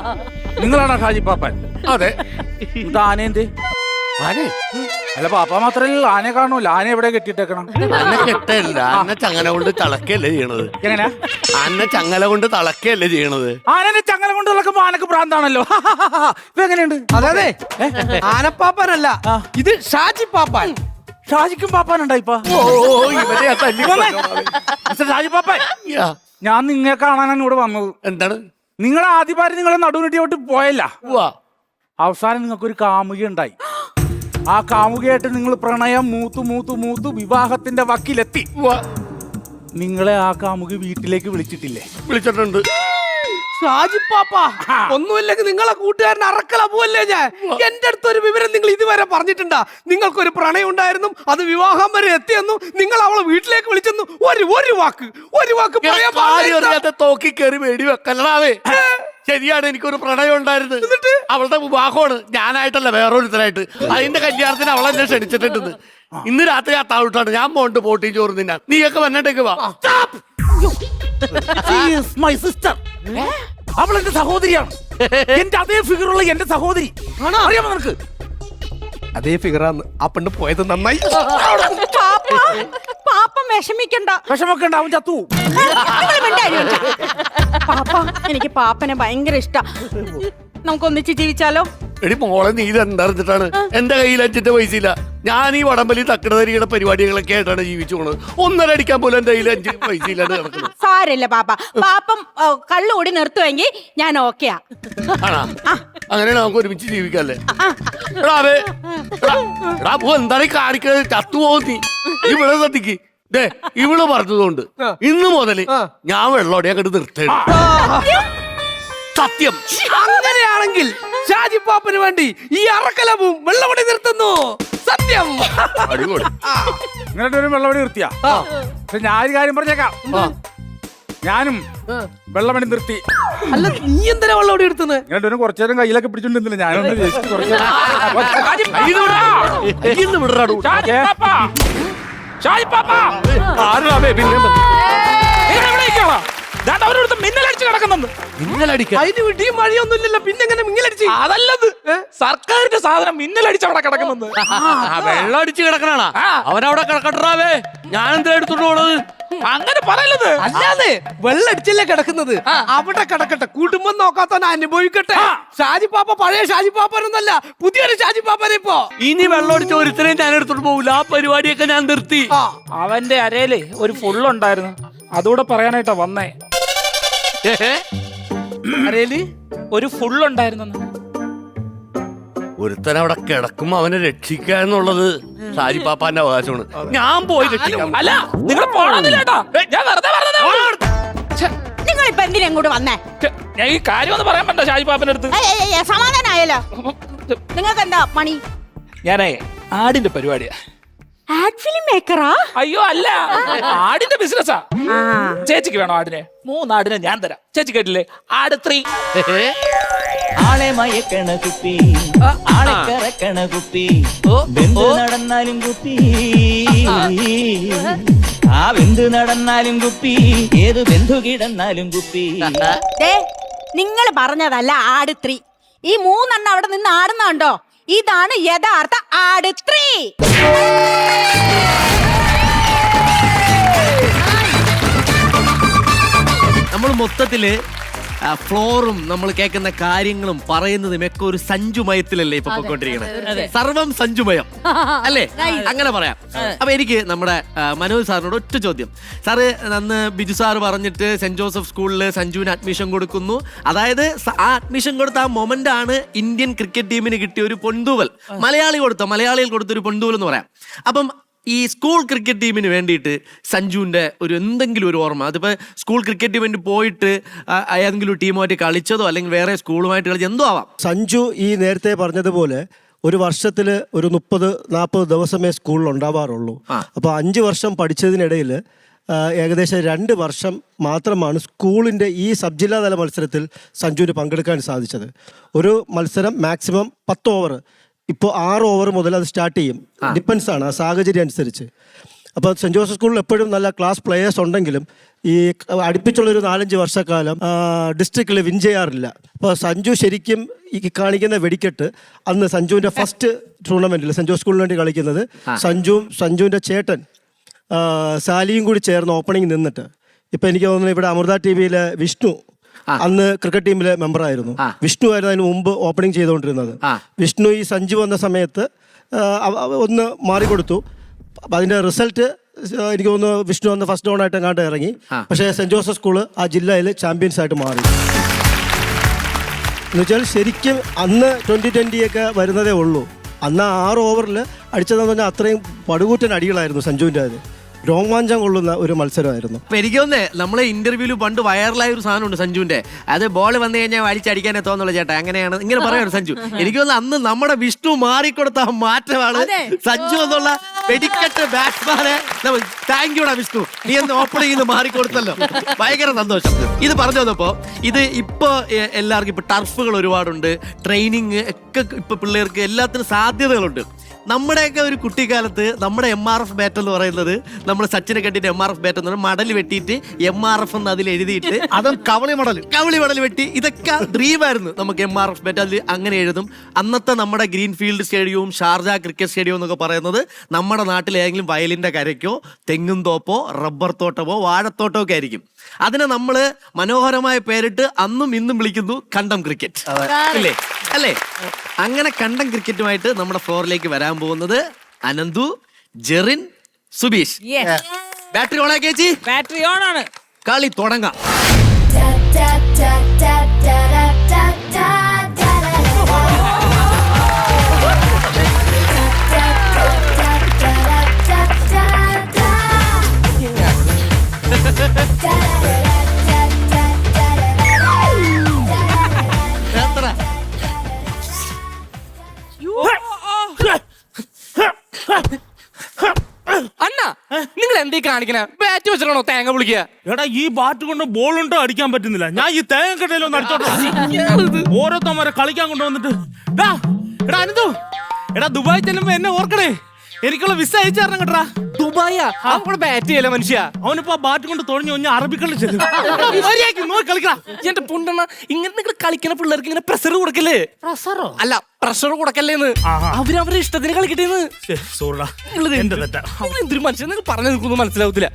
J: നിങ്ങളാണോ ഷാജി പാപ്പാൻ?
A: അതെ.
J: താനേന്ത്
A: ആനെ
J: അല്ല പാപ്പ മാത്രല്ല ആനയെ കാണൂല ആന എവിടെ കെട്ടിട്ടേക്കണം
A: അന്ന കെട്ടല്ല, അന്ന ചങ്ങല കൊണ്ട് തളക്കല്ലേ ചെയ്യണത്.
J: എങ്ങനെ
A: അന്ന ചങ്ങല കൊണ്ട് തളക്കല്ലേ ചെയ്യണത്.
J: ആനനെ ചങ്ങല കൊണ്ട് നടക്കുമ്പോ ആനക്ക് ഭ്രാന്താണല്ലോ. ഇപ്പൊ എങ്ങനെയുണ്ട്?
I: അതെ ആനപ്പാപ്പാനല്ല, ഇത് ഷാജി പാപ്പാൻ.
J: ഷാജിക്കും പാപ്പാനുണ്ടായിപ്പോ.
A: ഓ ഇവരെ ആ തല്ലി
J: മിസ്റ്റർ ഷാജി പാപ്പാൻ,
A: യാ.
J: ഞാൻ നിങ്ങളെ കാണാനാണ് ഇവിടെ വന്നത്.
A: എന്താണ്?
J: നിങ്ങളെ ആദ്യപാരി നിങ്ങളെ നടുവിനിട്ടിയോട്ട് പോയല്ല,
A: ഉവ്വ.
J: അവസാനം നിങ്ങൾക്കൊരു കാമുക ഉണ്ടായി. ആ കാമുകയായിട്ട് നിങ്ങൾ പ്രണയം മൂത്തു മൂത്തു മൂത്തു വിവാഹത്തിന്റെ വക്കിലെത്തി.
A: ഉവ്വ.
J: നിങ്ങളെ ആ കാമുക വീട്ടിലേക്ക് വിളിച്ചിട്ടില്ലേ?
A: വിളിച്ചിട്ടുണ്ട്.
I: ഷാജിപ്പാപ്പ ഒന്നുമില്ലെങ്കിൽ നിങ്ങളെ കൂട്ടുകാരൻ അറക്കല പോവല്ലേ ഞാൻ. എന്റെ അടുത്തൊരു വിവരം നിങ്ങൾ ഇതുവരെ പറഞ്ഞിട്ടുണ്ടാ? നിങ്ങൾക്കൊരു പ്രണയം ഉണ്ടായിരുന്നു, അത് വിവാഹം വരെ എത്തിയെന്നു, നിങ്ങൾ അവളെ വീട്ടിലേക്ക് വിളിച്ചെന്നു. ഒരു വാക്ക് പറയാൻ പാടില്ല.
A: തോക്കി കയറി വേടി വെക്കലാവേ. ശരിയാണ്, എനിക്കൊരു പ്രണയം ഉണ്ടായിരുന്നു. അവളുടെ വിവാഹമാണ്, ഞാനായിട്ടല്ല വേറൊരുത്തരായിട്ട്. അതിന്റെ കല്യാണത്തിന് അവളെ എന്നെ ക്ഷണിച്ചിട്ടുണ്ട്. ഇന്ന് രാത്രി ആ താവിട്ടാണ് ഞാൻ പോണ്ട് പോട്ടി ചോറ് തിന്നാൻ. നീയൊക്കെ വന്നിട്ടേക്ക് വാ.
J: മൈ സിസ്റ്റർ, അവൾ എന്റെ സഹോദരിയാണ്. എന്റെ അതേ ഫിഗറുള്ള എന്റെ സഹോദരി. അറിയാമോ നിനക്ക്?
I: അതേ ഫിഗറാന്ന് ആ പെണ്ണ് പോയത് നന്നായി.
B: പാപ്പം വിഷമിക്കണ്ട.
J: വിഷമൊക്കെ ഉണ്ടാവും, ചത്തു.
B: പാപ്പ, എനിക്ക് പാപ്പനെ ഭയങ്കര ഇഷ്ടാ. നമുക്കൊന്നിച്ച് ജീവിച്ചാലോ?
A: എടി മോളെ, നീ ഇതെന്തറിഞ്ഞിട്ടാണ്? എന്റെ കയ്യിൽ 5 പൈസയില്ല. ഞാൻ ഈ വടംവലി തക്കടതരിയുടെ പരിപാടികളൊക്കെ ആയിട്ടാണ് ജീവിച്ചു പോണത്. 1.5 അടിക്കാൻ പോലും എന്റെ കയ്യിൽ 5 പൈസയിലാണ് കിടക്കുന്നത്.
B: സാരല്ല പാപ്പ, പാപ്പം കള്ളുകൂടി നിർത്തുമെങ്കിൽ ഞാൻ ഓക്കെയാ.
A: ആണാ? അങ്ങനെയാണ് നമുക്ക് ഒരുമിച്ച് ജീവിക്കല്ലേ? എന്താണ് ഈ കാണിക്കുന്നത്? ചത്തുപോകും നീ. ഇവിടെ ശ്രദ്ധിക്ക്. ദേ, ഇവള് പറഞ്ഞതുകൊണ്ട് ഇന്ന് മുതല് ഞാൻ വെള്ളോടെ അങ്ങോട്ട് നിർത്തേണ്ടി. സത്യം.
I: അങ്ങനെയാണെങ്കിൽ ഷാജിപ്പാപ്പന് വേണ്ടി ഈ അറക്കലവും വെള്ളമടി നിർത്തുന്നു. സത്യം.
A: അടിപൊളി.
J: നിങ്ങളുടെ ഒരു വെള്ളമടി നിർത്തിയാ? പക്ഷെ ഞാൻ ഒരു കാര്യം പറഞ്ഞേക്കാം, ഞാനും വെള്ളമടി നിർത്തി.
I: അല്ല, നീ എന്തിനാ വെള്ളമടി എടുത്തുന്നത്?
J: നിങ്ങളുടെ കുറച്ചു നേരം കയ്യിലൊക്കെ പിടിച്ചോണ്ടിരുന്നില്ല, ഞാനൊന്ന് ജസ്റ്റ് കുറച്ചു മിന്നലടിച്ച് കിടക്കുന്നുണ്ട്.
I: അതിന് ഇടിയും മഴയൊന്നുമില്ലല്ലോ, പിന്നെ എങ്ങനെ മിന്നലടിച്ച്?
J: അതല്ലത്, സർക്കാരിന്റെ സാധനം മിന്നലടിച്ച് അവിടെ കിടക്കുന്നുണ്ട്.
A: വെള്ളം അടിച്ച് കിടക്കണാ? അവനവിടെ കിടക്കട്ടാവേ, ഞാൻ എന്തിനാ എടുത്തോണ്ട് പോണത്?
J: അങ്ങനെ പറയല്ലത്.
I: അല്ലാതെ വെള്ളടിച്ചല്ലേ കിടക്കുന്നത്, അവിടെ കിടക്കട്ടെ. കുടുംബം നോക്കാത്തവൻ അനുഭവിക്കട്ടെ. ഷാജിപ്പാപ്പ പഴയ ഷാജിപ്പാപ്പനൊന്നല്ല, പുതിയൊരു ഷാജിപ്പാപ്പനെ ഇപ്പോ.
A: ഇനി വെള്ളം അടിച്ച ഒരുത്തരെയും ഞാൻ എടുത്തോണ്ട് പോകില്ല. ആ പരിപാടിയൊക്കെ ഞാൻ നിർത്തി.
J: അവന്റെ അരയില് ഒരു ഫുള്ളുണ്ടായിരുന്നു, അതുകൂടെ പറയാനായിട്ടാ വന്നേ.
I: അരയില്
J: ഒരു ഫുള്ളുണ്ടായിരുന്നു.
A: ഒരുത്തൻ അവിടെ കിടക്കുമ്പോ അവനെ രക്ഷിക്കുക എന്നുള്ളത് ഷാജിപ്പാപ്പാന്റെ അവകാശമാണ്. ഞാൻ പോയി രക്ഷിക്കാം.
J: അല്ല, നിങ്ങൾ പോണെന്നില്ലേട്ടാ, ഞാൻ വെറുതെ
B: നിങ്ങൾ ഇപ്പൊ എന്തിനാ ഇങ്ങോട്ട് വന്നേ?
J: ഞാൻ ഈ കാര്യം ഒന്ന് പറയാൻ പറ്റോ ഷാജിപ്പാപ്പന്റെ അടുത്ത്?
B: സമാധാനായല്ലോ. നിങ്ങൾക്ക് എന്താ പണി?
J: ഞാനേ ആടിന്റെ പരിപാടിയാ.
B: ആഡ് ഫിലിം മേക്കറാ?
J: അയ്യോ അല്ല, ആടിന്റെ ബിസിനസ്സാ. ചേച്ചിക്ക് വേണോ ആടിനെ? 3 ആടിനെ ഞാൻ തരാം. ചേച്ചി കേട്ടില്ലേ? ആട് 3.
K: ആളെ മയക്കണ കുപ്പി, ആളെ കറക്കണ കുപ്പി, ബന്ധു നടന്നാലും കുപ്പി, ആ ബന്ധു നടന്നാലും കുപ്പി, ഏത് ബന്ധു കിടന്നാലും കുപ്പി.
B: നിങ്ങൾ പറഞ്ഞതല്ല ആട് 3. ഈ 3 എണ്ണം അവിടെ നിന്ന് ആടുന്നുണ്ടോ? ഇതാണ് യഥാർത്ഥ ആട് 3.
L: നമ്മൾ മൊത്തത്തില് ഫ്ലോറും നമ്മൾ കേൾക്കുന്ന കാര്യങ്ങളും പറയുന്നതും ഒക്കെ ഒരു സഞ്ജുമയത്തിലല്ലേ ഇപ്പൊ പൊയ്ക്കൊണ്ടിരിക്കുന്നത്. സർവം സഞ്ജുമയം അല്ലേ, അങ്ങനെ പറയാം. അപ്പൊ എനിക്ക് നമ്മുടെ മനോജ് സാറിനോട് ഒറ്റ ചോദ്യം. സാറ് അന്ന് ബിജു സാറ് പറഞ്ഞിട്ട് സെന്റ് ജോസഫ് സ്കൂളിൽ സഞ്ജുവിന് അഡ്മിഷൻ കൊടുക്കുന്നു. അതായത് ആ അഡ്മിഷൻ കൊടുത്ത ആ മൊമെന്റ് ആണ് ഇന്ത്യൻ ക്രിക്കറ്റ് ടീമിന് കിട്ടിയ ഒരു പൊന്തൂവൽ. മലയാളികൾ കൊടുത്ത ഒരു പൊന്തൂവൽ എന്ന് പറയാം. അപ്പം ഈ സ്കൂൾ ക്രിക്കറ്റ് ടീമിന് വേണ്ടിയിട്ട് സഞ്ജുവിൻ്റെ ഒരു എന്തെങ്കിലും ഒരു ഓർമ്മ, അതിപ്പോൾ സ്കൂൾ ക്രിക്കറ്റ് ടീമിന് പോയിട്ട് ഏതെങ്കിലും ടീമുമായിട്ട് കളിച്ചതോ അല്ലെങ്കിൽ വേറെ സ്കൂളുമായിട്ട് കളിച്ചത് എന്തോ ആവാം.
E: സഞ്ജു ഈ നേരത്തെ പറഞ്ഞതുപോലെ ഒരു വർഷത്തിൽ ഒരു 30-40 ദിവസമേ സ്കൂളിൽ ഉണ്ടാവാറുള്ളൂ. അപ്പോൾ 5 വർഷം പഠിച്ചതിനിടയിൽ ഏകദേശം 2 വർഷം മാത്രമാണ് സ്കൂളിൻ്റെ ഈ സബ് ജില്ലാതല മത്സരത്തിൽ സഞ്ജുവിന് പങ്കെടുക്കാൻ സാധിച്ചത്. ഒരു മത്സരം മാക്സിമം 10 ഓവർ, ഇപ്പോൾ 6 ഓവർ മുതൽ അത് സ്റ്റാർട്ട് ചെയ്യും. ഡിപ്പെൻസ് ആണ് ആ സാഹചര്യം അനുസരിച്ച്. അപ്പോൾ സെൻറ് ജോസഫ് സ്കൂളിൽ എപ്പോഴും നല്ല ക്ലാസ് പ്ലേയേഴ്സ് ഉണ്ടെങ്കിലും ഈ അടുപ്പിച്ചുള്ളൊരു 4-5 വർഷക്കാലം ഡിസ്ട്രിക്റ്റിൽ വിൻ ചെയ്യാറില്ല. അപ്പോൾ സഞ്ജു ശരിക്കും ഈ കാണിക്കുന്ന വെടിക്കെട്ട് അന്ന് സഞ്ജുവിൻ്റെ ഫസ്റ്റ് ടൂർണമെൻറ്റിൽ സെൻറ് ജോസഫ് സ്കൂളിന് വേണ്ടി കളിക്കുന്നത് സഞ്ജുവിൻ്റെ ചേട്ടൻ സാലിയും കൂടി ചേർന്ന് ഓപ്പണിംഗ് നിന്നിട്ട്, ഇപ്പം എനിക്ക് തോന്നുന്നു ഇവിടെ അമൃത TV-യിലെ വിഷ്ണു അന്ന് ക്രിക്കറ്റ് ടീമിലെ മെമ്പറായിരുന്നു. വിഷ്ണു ആയിരുന്നു അതിന് മുമ്പ് ഓപ്പണിംഗ് ചെയ്തുകൊണ്ടിരുന്നത്. വിഷ്ണു ഈ സഞ്ജു വന്ന സമയത്ത് ഒന്ന് മാറിക്കൊടുത്തു. അതിൻ്റെ റിസൾട്ട് എനിക്ക് തോന്നുന്നു വിഷ്ണു അന്ന് ഫസ്റ്റ് ഡൗൺ ആയിട്ട് എങ്ങാണ്ട് ഇറങ്ങി. പക്ഷേ സെൻറ് ജോസഫ് സ്കൂള് ആ ജില്ലയിൽ ചാമ്പ്യൻസ് ആയിട്ട് മാറി. എന്നുവെച്ചാൽ ശരിക്കും അന്ന് 2020 ഒക്കെ വരുന്നതേ ഉള്ളൂ. അന്ന് 6 ഓവറിൽ അടിച്ചതെന്ന് പറഞ്ഞാൽ അത്രയും പടുകൂറ്റൻ അടികളായിരുന്നു സഞ്ജുവിൻ്റെ. അത് രോമാഞ്ചം കൊള്ളുന്ന ഒരു മത്സരമായിരുന്നു.
L: അപ്പൊ എനിക്ക് തോന്നേ നമ്മളെ ഇന്റർവ്യൂല് പണ്ട് വൈറലായ ഒരു സാധനമുണ്ട് സഞ്ജുവിന്റെ. അത് ബോൾ വന്നു കഴിഞ്ഞാൽ വലിച്ചടിക്കാനേ തോന്നുള്ളൂ ചേട്ടാ, അങ്ങനെയാണ് ഇങ്ങനെ പറയാറ് സഞ്ജു. എനിക്ക് തോന്നുന്നു അന്ന് നമ്മുടെ വിഷ്ണു മാറിക്കൊടുത്ത മാറ്റമാണ് സഞ്ജു എന്നുള്ള വെടിക്കെട്ട് ബാറ്റ്സ്മാനെ. താങ്ക് യുടാ വിഷ്ണു, നീ എന്ന് ഓപ്പണിംഗ് ചെയ്ത് മാറിക്കൊടുത്തല്ലോ, ഭയങ്കര സന്തോഷം. ഇത് പറഞ്ഞു വന്നപ്പോ ഇത് ഇപ്പൊ എല്ലാവർക്കും ഇപ്പൊ ടർഫുകൾ ഒരുപാടുണ്ട്, ട്രെയിനിങ് ഒക്കെ ഇപ്പൊ പിള്ളേർക്ക് എല്ലാത്തിനും സാധ്യതകളുണ്ട്. നമ്മുടെയൊക്കെ ഒരു കുട്ടിക്കാലത്ത് നമ്മുടെ MRF ബാറ്റ് എന്ന് പറയുന്നത്, നമ്മുടെ സച്ചിനെ കണ്ടിട്ട് MRF ബാറ്റ് എന്ന് പറഞ്ഞാൽ മടൽ വെട്ടിയിട്ട് MRF എന്ന് അതിൽ എഴുതിയിട്ട് അതും കവളി മടൽ വെട്ടി, ഇതൊക്കെ ഡ്രീമായിരുന്നു നമുക്ക്. MRF ബാറ്റ് അതിൽ അങ്ങനെ എഴുതും. അന്നത്തെ നമ്മുടെ ഗ്രീൻഫീൽഡ് സ്റ്റേഡിയവും ഷാർജ ക്രിക്കറ്റ് സ്റ്റേഡിയം എന്നൊക്കെ പറയുന്നത് നമ്മുടെ നാട്ടിൽ ഏതെങ്കിലും വയലിന്റെ കരയ്ക്കോ തെങ്ങും തോപ്പോ റബ്ബർ തോട്ടമോ വാഴത്തോട്ടമോ ഒക്കെ ആയിരിക്കും. അതിനെ നമ്മൾ മനോഹരമായ പേരിട്ട് അന്നും ഇന്നും വിളിക്കുന്നു കണ്ടം ക്രിക്കറ്റ് അല്ലേ അല്ലേ? അങ്ങനെ കണ്ടം ക്രിക്കറ്റുമായിട്ട് നമ്മുടെ ഫ്ലോറിലേക്ക് വരാൻ പോകുന്നത് അനന്തു, ജെറിൻ, സുബീഷ്. ബാറ്ററി ഓൺ ആക്കി ചേച്ചി.
M: ബാറ്ററി ഓൺ ആണ്.
L: കളി തുടങ്ങാം.
M: അണ്ണാ, നിങ്ങൾ എന്തീ കാണിക്കണേ? ബാറ്റ് വെച്ചിട്ടാണോ തേങ്ങ വിളിക്കുക?
J: എടാ, ഈ ബാറ്റ് കൊണ്ട് ബോളുണ്ടോ അടിക്കാൻ പറ്റുന്നില്ല. ഞാൻ ഈ തേങ്ങ കടയിലോ അടിച്ചോട്ടെ. ഓരോരുത്തന്മാരെ കളിക്കാൻ കൊണ്ടുവന്നിട്ട് എടാ അനന്തു, എടാ ദുബായ് ചെല്ലുമ്പോ എന്നെ ഓർക്കണേ, എനിക്കുള്ള വിസ അയച്ചു തരണം കേട്ടാ.
M: ദുബായാ? അവിടെ ബാറ്റ് ചെയ്യല മനുഷ്യ.
J: അവനിപ്പോ ബാറ്റ് കൊണ്ട് തുഴഞ്ഞു കഴിഞ്ഞാൽ അറബിക്കള്ളിൽ ചെല്ലും. കളിക്കാം.
M: എന്റെ പൊണ്ടെണ്ണ, ഇങ്ങനെ നിങ്ങൾ കളിക്കുന്ന പിള്ളേർക്ക് ഇങ്ങനെ പ്രഷർ കൊടുക്കല്ലേ?
J: പ്രഷറോ?
M: അല്ല, പ്രഷർ കൊടുക്കല്ലേന്ന്. അവരവരുടെ ഇഷ്ടത്തിന് കളിക്കട്ടേന്ന്. എന്തൊരു മനുഷ്യൻ, നിങ്ങൾ പറഞ്ഞു നിൽക്കുന്നു മനസ്സിലാവത്തില്ല.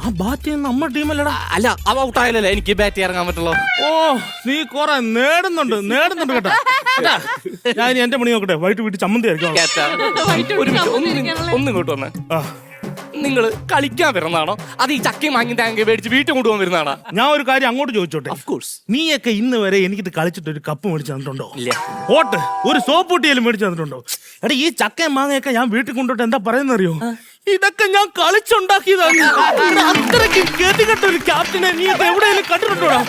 J: ആ ബാറ്റ് നമ്മുടെ ടീമല്ലടാ.
M: അല്ല, അവ ഔട്ടായാലല്ലേ എനിക്ക് ബാറ്റ് ഇറങ്ങാൻ പറ്റുള്ളൂ.
J: ഓ, നീ കൊറേ നേടുന്നുണ്ട് കേട്ടോ. ഞാൻ എന്റെ മണി നോക്കട്ടെ, വൈകിട്ട് വീട്ടിൽ ചമ്മന്തി ആയിരിക്കും.
M: ഒന്നും ഇങ്ങോട്ട് വന്നേ. നിങ്ങൾ കളിക്കാൻ വരുന്നതാണോ അത് ഈ ചക്കയും മാങ്ങി തേങ്ങ മേടിച്ച് വീട്ടിൽ കൊണ്ടുപോകാൻ വരുന്നതാണോ?
J: ഞാൻ ഒരു കാര്യം അങ്ങോട്ട് ചോദിച്ചോട്ടെ. നീയൊക്കെ ഇന്ന് വരെ എനിക്കിത് കളിച്ചിട്ട് ഒരു കപ്പ് മേടിച്ചു തന്നിട്ടുണ്ടോ? ഓട്ട് ഒരു സോപ്പ് പൊട്ടിയാലും മേടിച്ചു തന്നിട്ടുണ്ടോ? എടാ, ഈ ചക്കയും മാങ്ങയൊക്കെ ഞാൻ വീട്ടിൽ കൊണ്ടോട്ട് എന്താ പറയുന്നറിയോ? ഇതൊക്കെ ഞാൻ കളിച്ചുണ്ടാക്കിയതാണ്. അത്രയ്ക്ക് ഗതികെട്ട ഒരു ക്യാപ്റ്റനെ നീ എവിടെയെങ്കിലും കണ്ടിട്ടുണ്ടോടാ?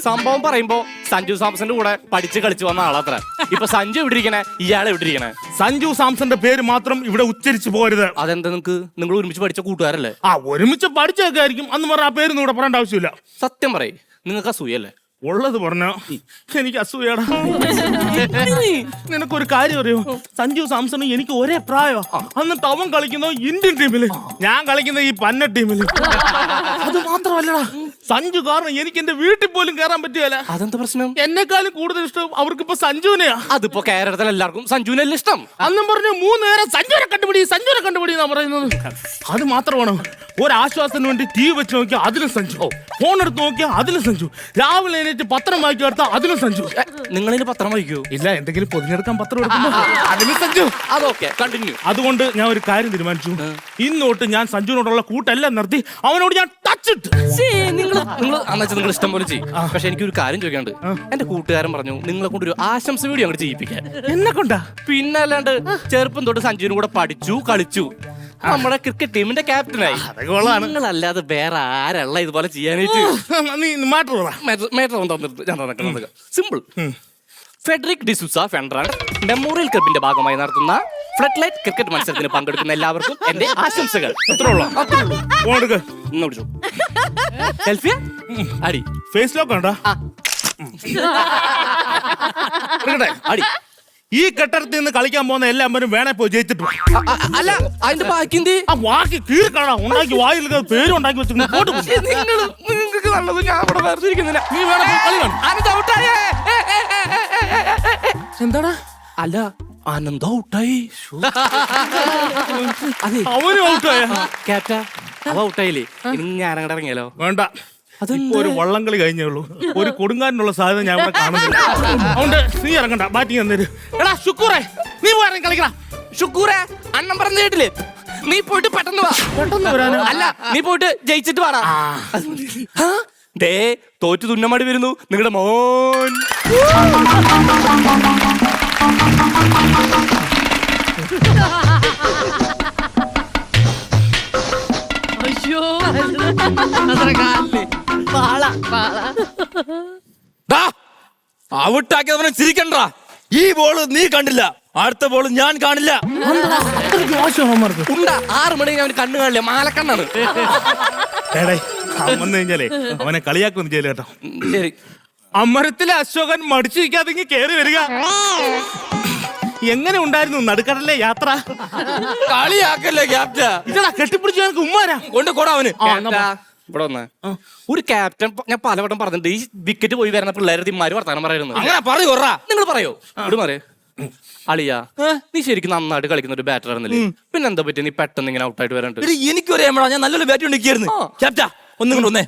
M: സംഭവം പറയുമ്പോ സഞ്ജു സാംസന്റെ കൂടെ പഠിച്ച് കളിച്ചു വന്ന ആളത്ര. ഇപ്പൊ സഞ്ജു ഇവിടെ ഇരിക്കണേ, ഇയാളെ ഇവിടെ ഇരിക്കണേ.
J: സഞ്ജു സാംസന്റെ പേര് മാത്രം ഇവിടെ ഉച്ചരിച്ചു പോരുത്.
M: അതെന്താ? നിങ്ങൾ ഒരുമിച്ച് പഠിച്ച കൂട്ടുകാരല്ലേ?
J: ഒരുമിച്ച് പഠിച്ചൊക്കെ ആയിരിക്കും. അന്ന് പറഞ്ഞ ആ പേരൊന്നും ഇവിടെ പറയേണ്ട ആവശ്യമില്ല.
M: സത്യം പറയ്, നിങ്ങൾക്ക് അസൂയല്ലേ?
J: ഉള്ളത് പറഞ്ഞോ, എനിക്ക് അസൂയാടാ. നിനക്കൊരു കാര്യം അറിയോ? സഞ്ജു സാംസണും എനിക്ക് ഒരേ പ്രായം. എന്നിട്ട് അവൻ കളിക്കുന്ന ഇന്ത്യൻ ടീമില്, ഞാൻ കളിക്കുന്ന ഈ പന്ന ടീമില്. അത് മാത്രമല്ലടാ, സഞ്ജു കാരണം എനിക്ക് എന്റെ വീട്ടിൽ പോലും കയറാൻ പറ്റിയല്ല.
M: അതെന്താ പ്രശ്നം?
J: എന്നെക്കാളും കൂടുതൽ ഇഷ്ടം അവർക്കിപ്പോ സഞ്ജുവിനെയാ.
M: അതിപ്പോ കേരളത്തിൽ എല്ലാവർക്കും സഞ്ജുവിനല്ലേ ഇഷ്ടം.
J: അന്നും പറഞ്ഞു 3 നേരം സഞ്ജുവിനെ കണ്ടുപിടി എന്നാ പറയുന്നത്. അത് മാത്രമാണ്, ഒരാശ്വാസത്തിന് വേണ്ടി TV വെച്ച് നോക്കിയാൽ അതിലും സഞ്ജു, ഫോൺ എടുത്ത് നോക്കിയാൽ അതിലും സഞ്ജു, രാവിലെ പത്രം വായിച്ചു എടുത്താൽ അതിലും സഞ്ജു.
M: നിങ്ങളിന് പത്രം വായിക്കൂ?
J: ഇല്ല, എന്തെങ്കിലും പൊതിഞ്ഞെടുക്കാൻ പത്രം എടുക്കുമ്പോ അതിലും സഞ്ജു.
M: അതൊക്കെ കണ്ടിന്യൂ.
J: അതുകൊണ്ട് ഞാൻ ഒരു കാര്യം തീരുമാനിച്ചു. ഇന്നോട്ട് ഞാൻ സഞ്ജുവിനോടുള്ള കൂട്ടെല്ലാം നിർത്തി അവനോട് ഞാൻ ടച്ച് ഇട്ട്.
M: നിങ്ങൾ ഇഷ്ടം പോലെ ചെയ്യും. പക്ഷെ എനിക്കൊരു കാര്യം ചോദിക്കാണ്ട്. എന്റെ കൂട്ടുകാരൻ പറഞ്ഞു നിങ്ങളെ കൊണ്ട് ഒരു ആശംസ വീഡിയോ അങ്ങോട്ട് ചെയ്യിപ്പിക്കാൻ.
J: എന്നെ കൊണ്ടാ?
M: പിന്നെ അല്ലാണ്ട് ചെറുപ്പം തൊട്ട് സഞ്ജുവിനും കൂടെ പഠിച്ചു കളിച്ചു, നമ്മുടെ ക്രിക്കറ്റ് ടീമിന്റെ ക്യാപ്റ്റനായി. നിങ്ങളല്ലാതെ വേറെ ആരല്ല ഇതുപോലെ ചെയ്യാനായിട്ട്? സിമ്പിൾ. ഫെഡറിക് ഡിസൂസ ഫെൻഡ്രാൻ മെമ്മോറിയൽ ക്ലബിന്റെ ഭാഗമായി നടത്തുന്ന ഫ്ലഡ് ലൈറ്റ് ക്രിക്കറ്റ് മത്സരത്തിന് പങ്കെടുക്കുന്ന എല്ലാവർക്കും എന്റെ ആശംസകൾ. അടി
J: ഫേസ് ലോക്ക് ഉണ്ടോ?
M: അടി.
J: ഈ കെട്ടിടത്തിൽ നിന്ന് കളിക്കാൻ പോകുന്ന എല്ലാവരും വേണേ പോയി ജയിച്ചിട്ട് വാ.
L: അല്ല അതിന്റെ ബാക്കി എന്ത്
J: ആ വാക്കി കീറിക്കണ ഉണ്ടാക്കി വായിൽ പേരും ഉണ്ടാക്കി വെച്ചു
L: നിങ്ങൾക്ക് നല്ലത് ഞാൻ അവിടെ വേറെ ഇരിക്കുന്നില്ല.
J: നീ വേണേ പോയി കളി കാണും.
L: ആനന്ദ് ഔട്ടായേ. എന്താടാ? അല്ല ആനന്ദ് ഔട്ടായി. അതെ
J: അവനും ഔട്ടായ
L: ക്യാപ്റ്റ അവ ഔട്ടായില്ലേ? ഇനി ഞാൻ അങ്ങോട്ട് ഇറങ്ങിയാലോ?
J: വേണ്ട, ഇപ്പൊ ഒരു വള്ളംകളി കഴിഞ്ഞേ ഉള്ളൂ. ഒരു കൊടുങ്കാരനുള്ള സാധ്യത ഞാൻ ഇവിടെ കാണുന്നില്ല. അതുകൊണ്ട് നീ ഇറങ്ങണ്ട, ബാറ്റിംഗ് തന്നേര്. എടാ ശുക്കൂറേ, നീ പോയി ഇറങ്ങി കളിക്കടാ.
L: ഷുക്കൂറെ അണ്ണൻ പറഞ്ഞ കേട്ടില്ലേ? നീ പോയിട്ട് പെട്ടെന്ന് വാ.
J: പെട്ടെന്ന് വരാനോ?
L: അല്ല നീ പോയിട്ട് ജയിച്ചിട്ട് വാടാ. ആ, ദേ തോറ്റു തുന്നമാടി വരുന്നു നിങ്ങളുടെ മോൻ.
M: ഔട്ടാക്കിയവനെ ചിരിക്കണ്ട. ഈ ബോള് നീ കണ്ടില്ല, അടുത്ത ബോള് ഞാൻ കാണില്ല.
L: ഉണ്ടാ 6 മണി അവന് കണ്ണു കാണില്ല, മാലക്കണ്ണാണ്.
J: വന്നു കഴിഞ്ഞാലേ അവനെ കളിയാക്കൊന്നും ചെയ്യില്ല കേട്ടോ.
L: ശരി.
J: അമരത്തിലെ അശോകൻ മടിച്ചിരിക്കാതെ കേറി വരിക. എങ്ങനെ ഉണ്ടായിരുന്നു നടുക്കടലിലെ യാത്ര?
M: കളിയാക്കല്ലേ ക്യാപ്റ്റ.
J: ഇതാ കെട്ടിപ്പിടിച്ചു ഞങ്ങൾക്ക് ഉമ്മാരാ
M: കൊണ്ട് കൂടാ അവന്.
L: ഇവിടെ വന്ന് ഒരു ക്യാപ്റ്റൻ ഞാൻ പലവട്ടം പറഞ്ഞിട്ടുണ്ട്, ഈ വിക്കറ്റ് പോയി വരുന്ന പിള്ളേരെ തിന്മാര് വർത്താനം പറയുന്നത്.
M: അങ്ങനെ പറഞ്ഞു കൊറാ.
L: നിങ്ങൾ പറയോ? ഇവിടെ മാറേ അളിയാ, നീ ശരിക്കും നന്നായിട്ട് കളിക്കുന്ന ഒരു ബാറ്റർ ആയിരുന്നില്ലേ? പിന്നെ എന്താ പറ്റി നീ പെട്ടെന്ന് ഇങ്ങനെ ഔട്ടായിട്ട് വരണ്ട്?
M: എനിക്കൊരു ഞാൻ നല്ലൊരു ബാറ്റ് ഉണ്ടാക്കിയായിരുന്നു ക്യാപ്റ്റ. ഒന്നും കൊണ്ട് വന്നേ.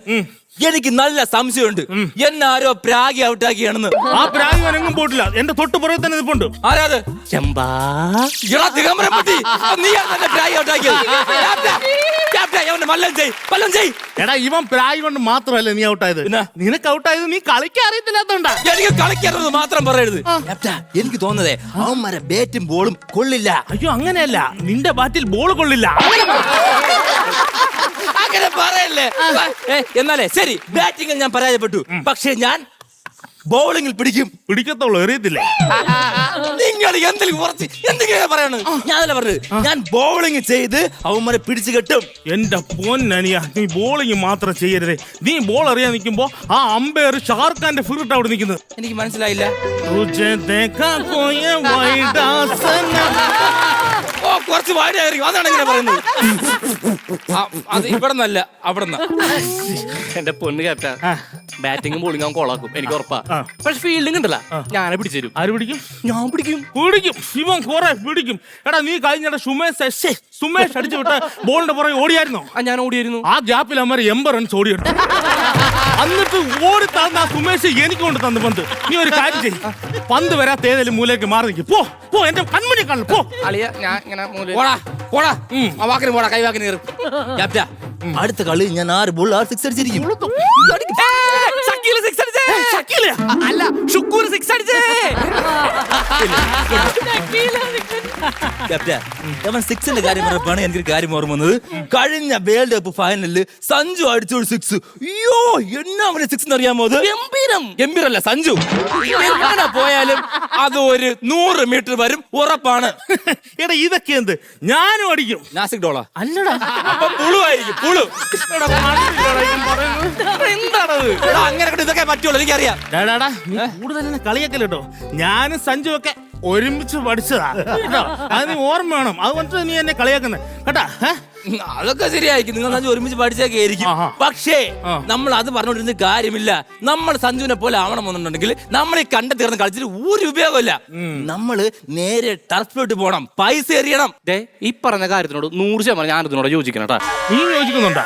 M: എനിക്ക് നല്ല സംശയമുണ്ട്, എന്നെ ആരോ പ്രാഗി ഔട്ടാക്കിയാണെന്ന്.
J: ആ പ്രാഗി എങ്ങും പോയിട്ടില്ല, എന്റെ തൊട്ട് പുറകെ തന്നെ നിൽപ്പുണ്ട്.
M: ആരാത്?
L: ചെമ്പാ.
J: എടാ ഇവൻ പ്രാഗി കൊണ്ട് മാത്രമല്ല നീ ഔട്ടായത്. നിനക്ക് ഔട്ടായത് നീ കളിക്കാൻ അറിയത്തില്ലാത്തോണ്ടാ.
M: എനിക്ക് കളിക്കാറുള്ളത് മാത്രം പറയരുത് എനിക്ക് തോന്നുന്നതേ അവന്മാരെ ബാറ്റും ബോളും കൊള്ളില്ല.
J: അയ്യോ അങ്ങനെയല്ല, നിന്റെ ബാറ്റിൽ ബോൾ കൊള്ളില്ല.
M: അങ്ങനെ പറയല്ലേ. എന്നാലേ ശരി, ബാറ്റിംഗിൽ ഞാൻ പരാജയപ്പെട്ടു, പക്ഷെ ഞാൻ ബൗളിംഗിൽ
J: പിടിക്കത്തുള്ളൂ, എറിയത്തില്ലേ?
M: നിങ്ങൾ എന്തെങ്കിലും പറയാണ്. ഞാനല്ല പറഞ്ഞത്, ഞാൻ ബൗളിംഗ് ചെയ്ത് അവന്മാരെ പിടിച്ചു കെട്ടും.
J: എന്റെ പൊന്നനിയ, നീ ബോളിംഗ് മാത്രം ചെയ്യരുതേ. നീ ബോൾ അറിയാൻ നിൽക്കുമ്പോ ആ അമ്പയർ ഷാറുഖ് ഖാന്റെ ഫിഗറിട്ട് അവിടെ നിൽക്കുന്നത്.
M: എനിക്ക് മനസ്സിലായില്ല. കുറച്ച് വാടിയായിരിക്കും, അതാണ് ഇങ്ങനെ പറയുന്നത്. അത് ഇവിടെ നിന്നല്ല, അവിടെ നിന്നാ.
L: എന്റെ പൊണ്ണ് ക്യാപ്റ്റ, ബാറ്റിംഗും ബോളിംഗും അവൻ കൊളാക്കും, എനിക്ക് ഉറപ്പാ. പക്ഷെ ഫീൽഡിംഗ് ഉണ്ടല്ല, ഞാനെ പിടിച്ചു തരും.
J: ആര് പിടിക്കും?
L: ഞാൻ പിടിക്കും.
J: ഇവൻ കുറെ പിടിക്കും. എടാ നീ കഴിഞ്ഞ സുമേഷ് അടിച്ചു വിട്ട ബോളിന്റെ പുറകെ ഓടിയായിരുന്നോ?
L: ഞാൻ ഓടിയായിരുന്നു.
J: ആ ഗ്യാപ്പിൽ അമ്മ 80 റൺസ് ഓടിയെടുത്തു. എന്നിട്ട് ഓടി തന്ന സുമേഷ് എനിക്ക് കൊണ്ട് തന്നു പന്ത്. നീ ഒരു കാര്യം ചെയ്യും, പന്ത് വരാത്ത ഏതെങ്കിലും മൂലയ്ക്ക് മാറി നിൽക്കും. പോ എന്റെ കൺമുനി കാണും. പോ
L: അളിയ, ഞാൻ ഇങ്ങനെ
M: അടുത്ത കളി ഞാൻ 6 ബോൾ 6 സിക്സ് അടിച്ചിരിക്കും.
L: അല്ല ഷുക്കൂർ 6 അടിച്ചേ.
M: സിക്സിന്റെ കാര്യം പറഞ്ഞപ്പോഴാണ് എനിക്കൊരു കാര്യം ഓർമ്മ വന്നത്. കഴിഞ്ഞ വേൾഡ് കപ്പ് ഫൈനലില് സഞ്ജു അടിച്ചൊരു 6. അയ്യോ എന്നാ അവന് 6 എന്ന് അറിയാമോ? ഗംഭീരല്ല സഞ്ജു. എങ്ങനെ പോയാലും അത് ഒരു 100 മീറ്റർ വരും ഉറപ്പാണ്.
J: എടാ ഇതൊക്കെ എന്ത്? ഞാനും അടിക്കും.
M: നാസിക് ഡോള
J: അല്ലടാ,
M: അപ്പൊ പുളുവായിരിക്കും. പുളു
L: എന്താണത്?
M: അങ്ങനെ ഇതൊക്കെ പറ്റുള്ളൂ, എനിക്കറിയാം.
J: കൂടുതൽ കളിയാക്കല്ലോ കേട്ടോ. ഞാനും സഞ്ജു ഒക്കെ ഒരുമിച്ച് പഠിച്ചതാ കേട്ടോ. അത് നീ ഓർമ്മ വേണം. അതുകൊണ്ട് നീ എന്നെ കളിയാക്കുന്നത് കേട്ടാ.
M: അതൊക്കെ ശരിയായിരിക്കും, നിങ്ങൾ സഞ്ജു ഒരുമിച്ച് പഠിച്ചൊക്കെ ആയിരിക്കും. പക്ഷേ നമ്മൾ അത് പറഞ്ഞോണ്ടിരുന്ന കാര്യമില്ല. നമ്മൾ സഞ്ജുവിനെ പോലെ ആവണമെന്നുണ്ടെങ്കിൽ നമ്മൾ ഈ കണ്ട തീർന്ന് കളിച്ചിട്ട് ഒരു ഉപയോഗമില്ല. നമ്മള് നേരെ ടർഫിലോട്ട് പോകണം, പൈസ എറിയണം.
L: ഈ പറഞ്ഞ കാര്യത്തിനോട് 100% ഞാൻ ഇതിനോട് യോജിക്കണം കേട്ടാ.
J: നീ യോജിക്കുന്നുണ്ടാ?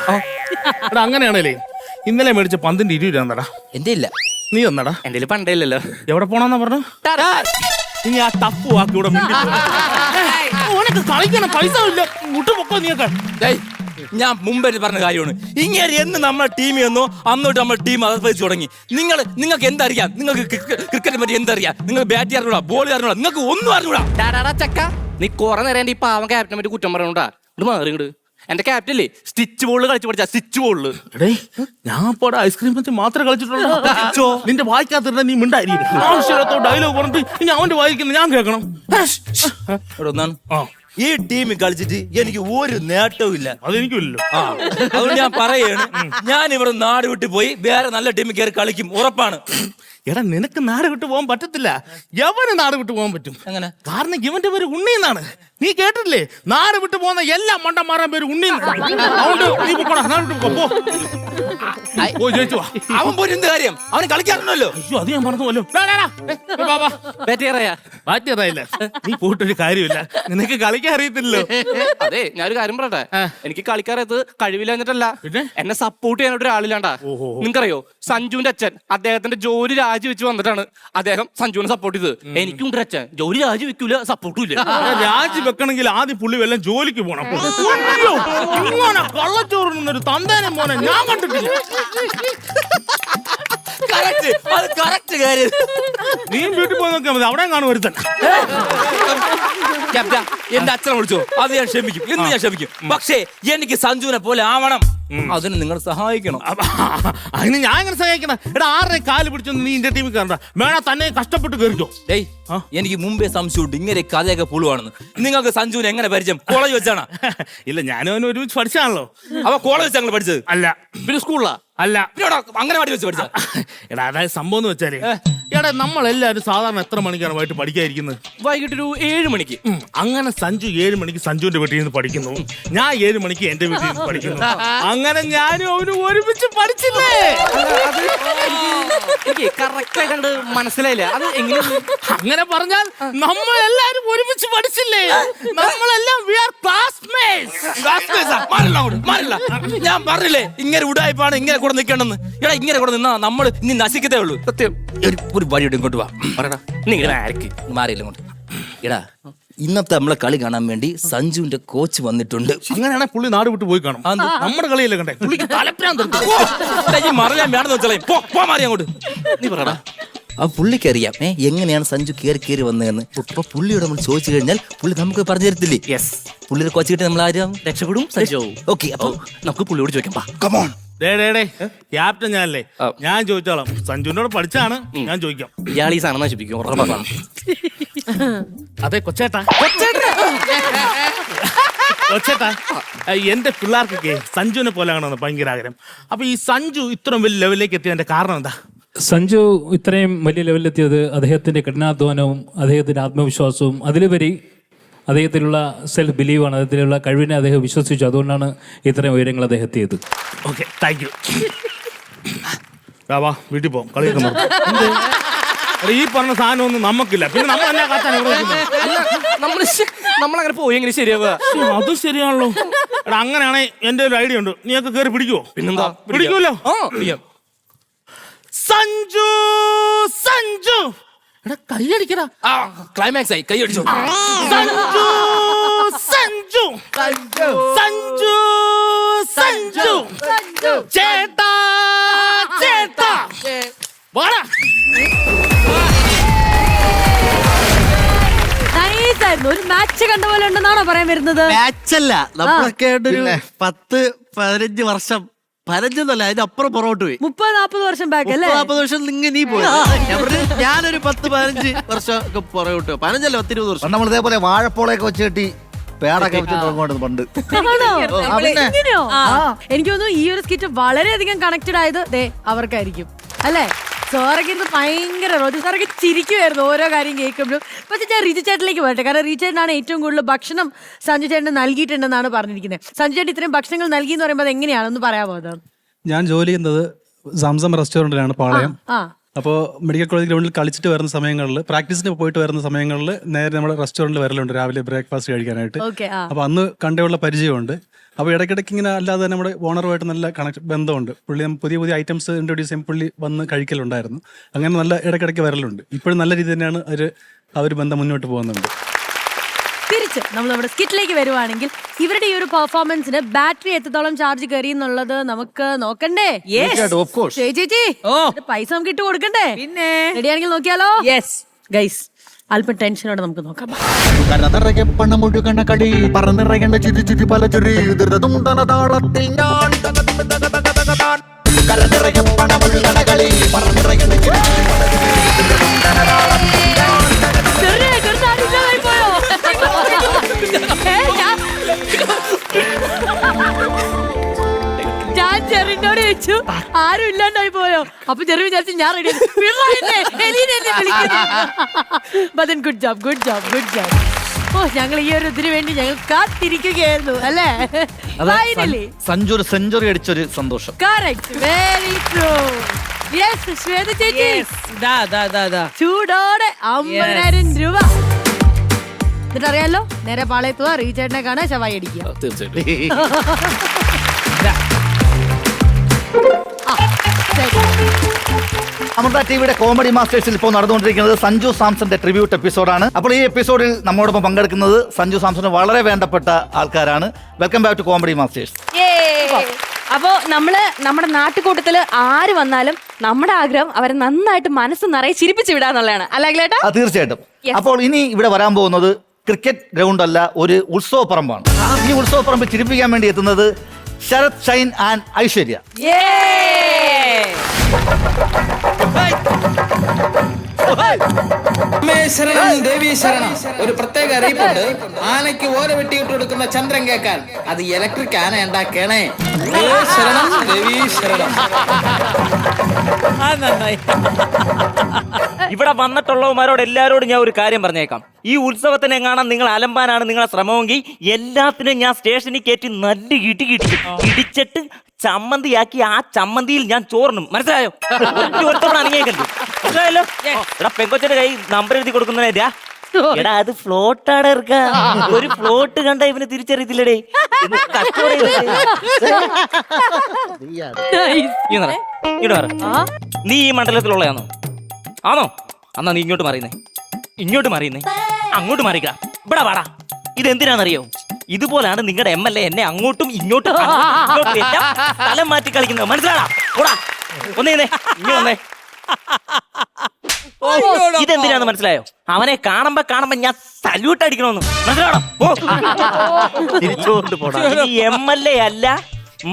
J: എടാ അങ്ങനെയാണല്ലേ, ഇന്നലെ മേടിച്ച പന്തിന്റെ 20 രൂപ തന്നടാ.
M: എന്റെ ഇല്ല.
J: നീ തന്നടാ?
L: എന്റെ പണ്ടേ ഇല്ലല്ലോ.
J: എവിടെ പോണെന്നാ പറഞ്ഞു? ഇനി ആ ടഫ് വാക്ക് ഇവിടെ കളിക്കണം. പൈസ ഇല്ല, മുട്ടുപൊക്കോ നീയൊക്കെ.
M: ഞാൻ മുമ്പേ പറഞ്ഞ കാര്യമാണ്. ഇങ്ങനെ എന്ന് നമ്മളെ ടീമിൽ വന്നോ അന്നോട്ട് നമ്മുടെ ടീം അതർവൈസ് തുടങ്ങി. നിങ്ങൾക്ക് എന്തറിയാം? നിങ്ങൾക്ക് ക്രിക്കറ്റിനെ പറ്റി എന്തറിയാം? നിങ്ങൾ ബാറ്റ് അറിഞ്ഞൂടാ, ബോൾ അറിഞ്ഞൂടാ, നിങ്ങൾക്ക് ഒന്നും അറിഞ്ഞൂടാ.
L: ചക്ക, നീ കുറെ നേരം എന്റെ ഈ പാവം ക്യാപ്റ്റനെ പറ്റി കുറ്റം പറയണോണ്ടാ. ഇത് മാറി ഇങ്ങട്. എന്റെ ക്യാപ്റ്റൻ സ്റ്റിച്ച് ബോളിൽ കളിച്ചു പഠിച്ച സ്റ്റിച്ച് ബോളില്.
J: ഞാൻ പോടെ ഐസ്ക്രീം പറ്റി മാത്രമേ കളിച്ചിട്ടുള്ളൂ. നിന്റെ വായിക്കാത്ത നീ മിണ്ടായിരിക്കും. ആവശ്യമില്ലാത്ത ഡയലോഗ് പറഞ്ഞിട്ട് ഇനി അവന്റെ വായിക്കുന്നത് ഞാൻ കേൾക്കണം.
M: ഈ ടീമിൽ കളിച്ചിട്ട് എനിക്ക് ഒരു നേട്ടവും ഇല്ല.
J: അതെനിക്കില്ലല്ലോ.
M: അതുകൊണ്ട് ഞാൻ പറയാണ്, ഞാൻ ഇവിടെ നാട് വിട്ട് പോയി വേറെ നല്ല ടീമിൽ കയറി കളിക്കും, ഉറപ്പാണ്.
J: എടാ നിനക്ക് നാട് വിട്ടു പോകാൻ പറ്റത്തില്ല, എവന് നാട് വിട്ടു പോകാൻ പറ്റും.
M: അങ്ങനെ
J: കാരണം ഇവന്റെ പേര് ഉണ്ണി എന്നാണ്. നീ കേട്ടിട്ടില്ലേ, നാട് വിട്ടു പോകുന്ന എല്ലാ മണ്ടന്മാരുടെ പേര് ഉണ്ണി. അതുകൊണ്ട് നീ പോടാ, നാട് വിട്ടു പോ. പോയി ജയിച്ചു വാ.
M: അവൻ പോയി എന്ത് കാര്യം, അവന് കളിക്കാറുണ്ടല്ലോ.
J: അയ്യോ അത് ഞാൻ മറന്നു പോലും. ബാറ്ററിയായില്ല, നീ പോയിട്ടൊരു കാര്യമില്ല, നിനക്ക് കളിക്കാൻ അറിയത്തില്ലല്ലോ.
L: അതെ ഞാനൊരു കാര്യം പറയട്ടെ, എനിക്ക് കളിക്കാറത് കഴിവില്ലാഞ്ഞിട്ടല്ല, എന്നെ സപ്പോർട്ട് ചെയ്യാനായിട്ട് ഒരാളില്ലാണ്ടാ. നിങ്ങൾക്കറിയോ സഞ്ജുവിന്റെ അച്ഛൻ അദ്ദേഹത്തിന്റെ ജോലി രാജിവെച്ച് വന്നിട്ടാണ് അദ്ദേഹം സഞ്ജുവിനെ സപ്പോർട്ട് ചെയ്തത്. എനിക്കും ഒരു അച്ഛൻ ജോലി രാജിവെക്കൂല, സപ്പോർട്ടും ഇല്ല.
J: രാജി വെക്കണമെങ്കിൽ ആദ്യം പുള്ളി വല്ലതും ജോലിക്ക് പോണം. കള്ളച്ചോറ് നിന്നൊരു തന്തേനെ മോനെ ഞാൻ കണ്ടിട്ടില്ല. നീ വീട്ടിൽ പോയി നോക്കിയാൽ മതി, അവിടെ കാണും ഒരുത്തൻ.
M: എന്റെ അച്ഛനെ വിളിച്ചോ, അത് ഞാൻ ക്ഷമിക്കും, എന്ന് ഞാൻ ക്ഷമിക്കും. പക്ഷേ എനിക്ക് സഞ്ജുവിനെ പോലെ ആവണം, അതിന് നിങ്ങൾ സഹായിക്കണം.
J: അതിന് ഞാൻ എങ്ങനെ സഹായിക്കണം? എടാ 6 കാല് പിടിച്ചൊന്നും നീ ഇന്ത്യ ടീമിൽ കയറണ്ട, വേണ തന്നെ കഷ്ടപ്പെട്ട് കയറിക്കോ.
M: ഡേയ് എനിക്ക് മുമ്പേ സംശയമുണ്ട് ഇങ്ങനെ കഥയൊക്കെ പുളുവാണെന്ന്. നിങ്ങൾക്ക് സഞ്ജുവിനെ എങ്ങനെ പരിചയം? കോളേജ് വെച്ചാണ്?
J: ഇല്ല, ഞാനും അവനും ഒരുമിച്ച് പഠിച്ചാണല്ലോ.
M: അവ കോളേജ് വെച്ചാണ് പഠിച്ചത്?
J: അല്ല.
M: പിന്നെ സ്കൂളിലാ?
J: അല്ല.
M: അങ്ങനെ പാടി വെച്ച് പഠിച്ച?
J: എടാ അതായത് സംഭവം എന്ന് വെച്ചാല്, എടാ നമ്മളെല്ലാവരും സാധാരണ എത്ര മണിക്കാണ് വൈകിട്ട് പഠിക്കാതിരിക്കുന്നത്?
L: വൈകിട്ടൊരു 7 മണിക്ക്.
J: അങ്ങനെ സഞ്ജു 7 മണിക്ക് സഞ്ജുവിന്റെ വീട്ടിൽ നിന്ന് പഠിക്കുന്നു, ഞാൻ 7 മണിക്ക് എന്റെ വീട്ടിൽ നിന്ന് പഠിക്കുന്നു. അങ്ങനെ ഞാനും അവനും ഒരുമിച്ച് പഠിച്ചില്ലേ?
L: എനിക്ക് കറക്റ്റ് ആയിട്ട് മനസ്സിലായില്ല, അത് എങ്ങനെ?
J: അങ്ങനെ പറഞ്ഞാൽ നമ്മളെല്ലാരും ഒരുമിച്ച് പഠിച്ചില്ലേ? നമ്മളെല്ലാം we are classmates.
M: ഞാൻ പറഞ്ഞില്ലേ ഇങ്ങനെ ഉടായ്പാണ്, ഇങ്ങനെ കൂടെ നിൽക്കണമെന്ന്. എടാ ഇങ്ങനെ കൂടെ നിന്നാ നമ്മൾ ഇനി നശിക്കത്തേ ഉള്ളൂ. സത്യം. ഒരു വഴിയോട് ഇങ്ങോട്ട് വാ, പറയടാ. മാറിയില്ല ഇങ്ങോട്ട്. എടാ ഇന്നത്തെ നമ്മളെ കളി കാണാൻ വേണ്ടി സഞ്ജുവിന്റെ കോച്ച് വന്നിട്ടുണ്ട്.
J: അങ്ങനെയാണെങ്കിൽ പുള്ളി നാട് വിട്ട് പോയി കാണും. നമ്മുടെ കളിയല്ലേ കണ്ടേ? പുള്ളിക്ക് തലപ്രാന്ത്
M: മറിയാൻ വേണമെന്ന് വെച്ചാൽ മാറി അങ്ങോട്ട്. നീ പറയടാ. ആ പുള്ളിക്ക് അറിയാം എങ്ങനെയാണ് സഞ്ജു കയറി വന്നതെന്ന്. അപ്പൊ പുള്ളിയോട് നമ്മൾ ചോദിച്ചു കഴിഞ്ഞാൽ പുള്ളി നമുക്ക് പറഞ്ഞു തരത്തില്ലേ?
L: യെസ്.
M: പുള്ളിയുടെ കോച്ച് കിട്ടി നമ്മൾ ആരും
L: രക്ഷപ്പെടും സഞ്ജു.
M: ഓക്കെ, അപ്പൊ നമുക്ക് പുള്ളിയോട് ചോദിക്കാം. കമോൺ.
J: ക്യാപ്റ്റൻ ഞാനല്ലേ, ഞാൻ ചോദിച്ചോളാം. സഞ്ജുവിനോട് പഠിച്ചാണ്, ഞാൻ ചോദിക്കാം.
L: ഇയാൾ ഈ സാധനം നശിപ്പിക്കും ഉറപ്പാണ്.
J: അതെ കൊച്ചേട്ടാ, കൊച്ചേട്ടാ, എന്റെ പിള്ളേർക്കൊക്കെ സഞ്ജുവിനെ പോലെ ആണെന്ന് ഭയങ്കര ആഗ്രഹം. അപ്പൊ ഈ സഞ്ജു ഇത്രയും വലിയ ലെവലിലേക്ക് എത്തിയതിന്റെ കാരണം എന്താ?
H: സഞ്ജു ഇത്രയും വലിയ ലെവലിലെത്തിയത് അദ്ദേഹത്തിന്റെ കഠിനാധ്വാനവും അദ്ദേഹത്തിന്റെ ആത്മവിശ്വാസവും അതിലുപരി അദ്ദേഹത്തിലുള്ള സെൽഫ് ബിലീവാണ്, അദ്ദേഹത്തിലുള്ള കഴിവിനെ അദ്ദേഹം വിശ്വസിച്ചു. അതുകൊണ്ടാണ് ഇത്രയും ഉയരങ്ങൾ അദ്ദേഹം എത്തിയത്.
J: Okay, thank you. വാ വീട്ടിൽ പോകാം, കളിയൊക്കെ ഈ പറഞ്ഞ സാധനം ഒന്നും നമുക്കില്ല. പിന്നെ നമ്മൾ എന്നാ കാത്താൻ
L: നമ്മളങ്ങനെ പോയി എങ്ങനെ ശരിയാവുക?
J: അത് ശരിയാണല്ലോ. എടാ അങ്ങനെയാണെങ്കിൽ എന്റെ ഒരു ഐഡിയ ഉണ്ട്, നീയൊക്കെ കയറി പിടിക്കുവോ?
L: പിന്നെന്താ,
J: പിടിക്കുമല്ലോ. സഞ്ജു സഞ്ജു എടാ കൈയടിക്കടാ.
M: ക്ലൈമാക്സ് ആയി, കൈ അടിച്ചു.
J: സഞ്ജു സഞ്ജു സഞ്ജു സഞ്ജു ചേട്ടാ ചേട്ടാ വാടാ.
B: ഒരു മാച്ച് കണ്ട പോലെ ഉണ്ടെന്നാണോ പറയാൻ വരുന്നത്?
L: മാച്ചല്ല, നമ്മളൊക്കെ ഒരു 10-15 വർഷം, 15 അതിനപ്പുറം പുറകോട്ട് പോയി.
B: 30-40 വർഷം ബാക്ക് അല്ലേ?
L: 40 വർഷം നിങ്ങൾ നീ പോയി. ഞാനൊരു 10-15 വർഷം ഒക്കെ പുറകോട്ട്, 15 അല്ല 10-20 വർഷം.
C: നമ്മൾ ഇതേപോലെ വാഴപ്പോളയൊക്കെ വെച്ച് കെട്ടി പേടൊക്കെ വെച്ചിട്ട് പണ്ട്.
B: എനിക്ക് തോന്നുന്നു ഈ ഒരു സ്കിറ്റ് വളരെയധികം കണക്റ്റഡ് ആയത് അവർക്കായിരിക്കും അല്ലേ? സാറൊക്കെ ഇത് ഭയങ്കര സാറൊക്കെ ചിരിക്കുമായിരുന്നു ഓരോ കാര്യം കേൾക്കുമ്പോഴും. പക്ഷെ ഞാൻ റിജു ചേട്ടനിലേക്ക് പോകട്ടെ, കാരണം റിജു ചേട്ടനാണ് ഏറ്റവും കൂടുതൽ ഭക്ഷണം സഞ്ജു ചേട്ടന് നൽകിയിട്ടുണ്ടെന്നാണ് പറഞ്ഞിരിക്കുന്നത്. സഞ്ജു ചേട്ടൻ ഇത്രയും ഭക്ഷണങ്ങൾ നൽകി എന്ന് പറയുമ്പോൾ അത് എങ്ങനെയാണെന്ന് പറയാമോ?
E: ഞാൻ ജോലി ചെയ്യുന്നത് സംസം റെസ്റ്റോറൻറ്റിലാണ്, പാളയം. അപ്പോൾ മെഡിക്കൽ കോളേജ് ഗ്രൗണ്ടിൽ കളിച്ചിട്ട് വരുന്ന സമയങ്ങളിൽ, പ്രാക്ടീസിന് പോയിട്ട് വരുന്ന സമയങ്ങളിൽ നേരെ നമ്മുടെ റെസ്റ്റോറൻറ്റിൽ വരലുണ്ട് രാവിലെ ബ്രേക്ക്ഫാസ്റ്റ് കഴിക്കാനായിട്ട്. അപ്പോൾ അന്ന് കണ്ടുള്ള പരിചയമുണ്ട്. അപ്പോൾ ഇടയ്ക്കിടയ്ക്ക് ഇങ്ങനെ അല്ലാതെ നമ്മുടെ ഓണറുമായിട്ട് നല്ല ബന്ധമുണ്ട്. പുള്ളി പുതിയ പുതിയ ഐറ്റംസ് ഇൻട്രൊഡ്യൂസ് ചെയ്യാൻ പുള്ളി വന്ന് കഴിക്കലുണ്ടായിരുന്നു. അങ്ങനെ നല്ല ഇടയ്ക്കിടയ്ക്ക് വരലുണ്ട്. ഇപ്പോഴും നല്ല രീതി തന്നെയാണ് ആ ഒരു ബന്ധം മുന്നോട്ട് പോകുന്നുണ്ട്.
B: തിരിച്ച് നമ്മൾ നമ്മുടെ സ്കിറ്റിലേക്ക് വരുവാണെങ്കിൽ ഇവരുടെ ഈ ഒരു പെർഫോമൻസിന് ബാറ്ററി എത്രത്തോളം ചാർജ് കയറി എന്നുള്ളത് നമുക്ക് നോക്കണ്ടേ? ചേച്ചി പൈസ നമുക്ക് ഇട്ട് കൊടുക്കണ്ടേ? പിന്നെ റെഡിയാണെങ്കിൽ നോക്കിയാലോ? യെസ് ഗൈസ്, അല്പം ടെൻഷനോടെ നമുക്ക് നോക്കാം.
C: പണം മുഴുകണ കടി പറന്നിറങ്ങേണ്ട ചിരി ചിരി പല ചെറി ധൃതം താളത്തിൽ ഞാൻ പണം മുഴുകണ കളി പറന്നിറങ്ങേണ്ട
B: ഞാൻ ചെറിനോട് ചോദിച്ചു ആരും ഇല്ലാണ്ടായി പോയോ? അപ്പൊ ചെറിയ വിചാരിച്ചു ഞാൻ ready. Good job good job good job. ഓ ഞങ്ങൾ ഈ ഒരു ഇതിനു വേണ്ടി ഞങ്ങൾ കാത്തിരിക്കുകയായിരുന്നു അല്ലേ? ഫൈനലി
C: സഞ്ജു ഒരു സെഞ്ചുറി അടിച്ചൊരു സന്തോഷം.
B: Correct, very true. Yes Shweta ചേച്ചി, ചൂടോടെ 50,000 രൂപ. എന്നിട്ടറിയാലോ, നേരെ പാളയത്തുക, റീചേട്ടനെ കാണാൻ ശവായി അടിക്കുക.
L: തീർച്ചയായിട്ടും.
C: അമൃത ടിവിയുടെ കോമഡി മാസ്റ്റേഴ്സിൽ ഇപ്പോൾ നടന്നുകൊണ്ടിരിക്കുന്നത് സഞ്ജു സാംസന്റെ ട്രിബ്യൂട്ട് എപ്പിസോഡാണ്. അപ്പോൾ ഈ എപ്പിസോഡിൽ നമ്മോടൊപ്പം പങ്കെടുക്കുന്നത് സഞ്ജു സാംസന് വളരെ വേണ്ടപ്പെട്ട ആൾക്കാരാണ്. Welcome back to comedy masters.
N: അപ്പോ നമ്മുടെ നാട്ടുകൂട്ടത്തില് ആര് വന്നാലും നമ്മുടെ ആഗ്രഹം അവരെ നന്നായിട്ട് മനസ്സ് നിറയെ ചിരിപ്പിച്ച് വിടാന്നുള്ളതാണ്. അല്ലേട്ടാ?
C: തീർച്ചയായിട്ടും. അപ്പോൾ ഇനി ഇവിടെ വരാൻ പോകുന്നത് ക്രിക്കറ്റ് ഗ്രൗണ്ട് അല്ല, ഒരു ഉത്സവ പറമ്പാണ്. ഈ ഉത്സവ പറമ്പ് ചിരിപ്പിക്കാൻ വേണ്ടി എത്തുന്നത് ശരത്, ഷൈൻ ആൻഡ് ഐശ്വര്യ.
O: ദേവി ശരണം. ഒരു പ്രത്യേക അറിയിപ്പുണ്ട്. ആനയ്ക്ക് ഓല വെട്ടിയിട്ട് കൊടുക്കുന്ന ചന്ദ്രൻ കേൾക്കാൻ അത് ഇലക്ട്രിക് ആന ഉണ്ടാക്കണേ. ശരണം ദേവി ശരണം.
K: ഇവിടെ വന്നിട്ടുള്ളവന്മാരോട് എല്ലാരോടും ഞാൻ ഒരു കാര്യം പറഞ്ഞേക്കാം. ഈ ഉത്സവത്തിനെ കാണാൻ നിങ്ങൾ അലമ്പാനാണ് നിങ്ങളെ ശ്രമമെങ്കിൽ എല്ലാത്തിനും ഞാൻ സ്റ്റേഷനിൽ കയറ്റി നല്ല ഇടിച്ചിട്ട് ചമ്മന്തിയാക്കി ആ ചമ്മന്തിയിൽ ഞാൻ ചോറിനും. മനസ്സിലായോ? അണിയേക്കല്ലേ? മനസ്സിലായല്ലോ? എടാ പെങ്കൊച്ചന്റെ കൈ നമ്പർ എഴുതി കൊടുക്കുന്നതിനാ. എടാ അത് ഫ്ലോട്ടാടെ ഇറക്കാ. ഒരു ഫ്ലോട്ട് കണ്ട ഇവന് തിരിച്ചറിയത്തില്ലടേ. നീ ഈ മണ്ഡലത്തിലുള്ളയാണോ? ആണോ? എന്നാ നീ ഇങ്ങോട്ട് മാറിയുന്നേ. അങ്ങോട്ട് മാറിക്ക. ഇവിടെ വാടാ. ഇതെന്തിനാണെന്നറിയോ? ഇതുപോലാണ് നിങ്ങളുടെ MLA എന്നെ അങ്ങോട്ടും ഇങ്ങോട്ടും സ്ഥലം മാറ്റി കളിക്കുന്നത്. മനസ്സിലാടാ? കൂടാ ഒന്നേ ഇനി വന്നേ. ഇതെന്തിനാന്ന് മനസ്സിലായോ? അവനെ കാണുമ്പോ ഞാൻ സല്യൂട്ട് അടിക്കണമെന്ന്. മനസ്സിലാണോ? തിരിച്ചുകൊണ്ട് പോടാ. ഈ MLA അല്ല,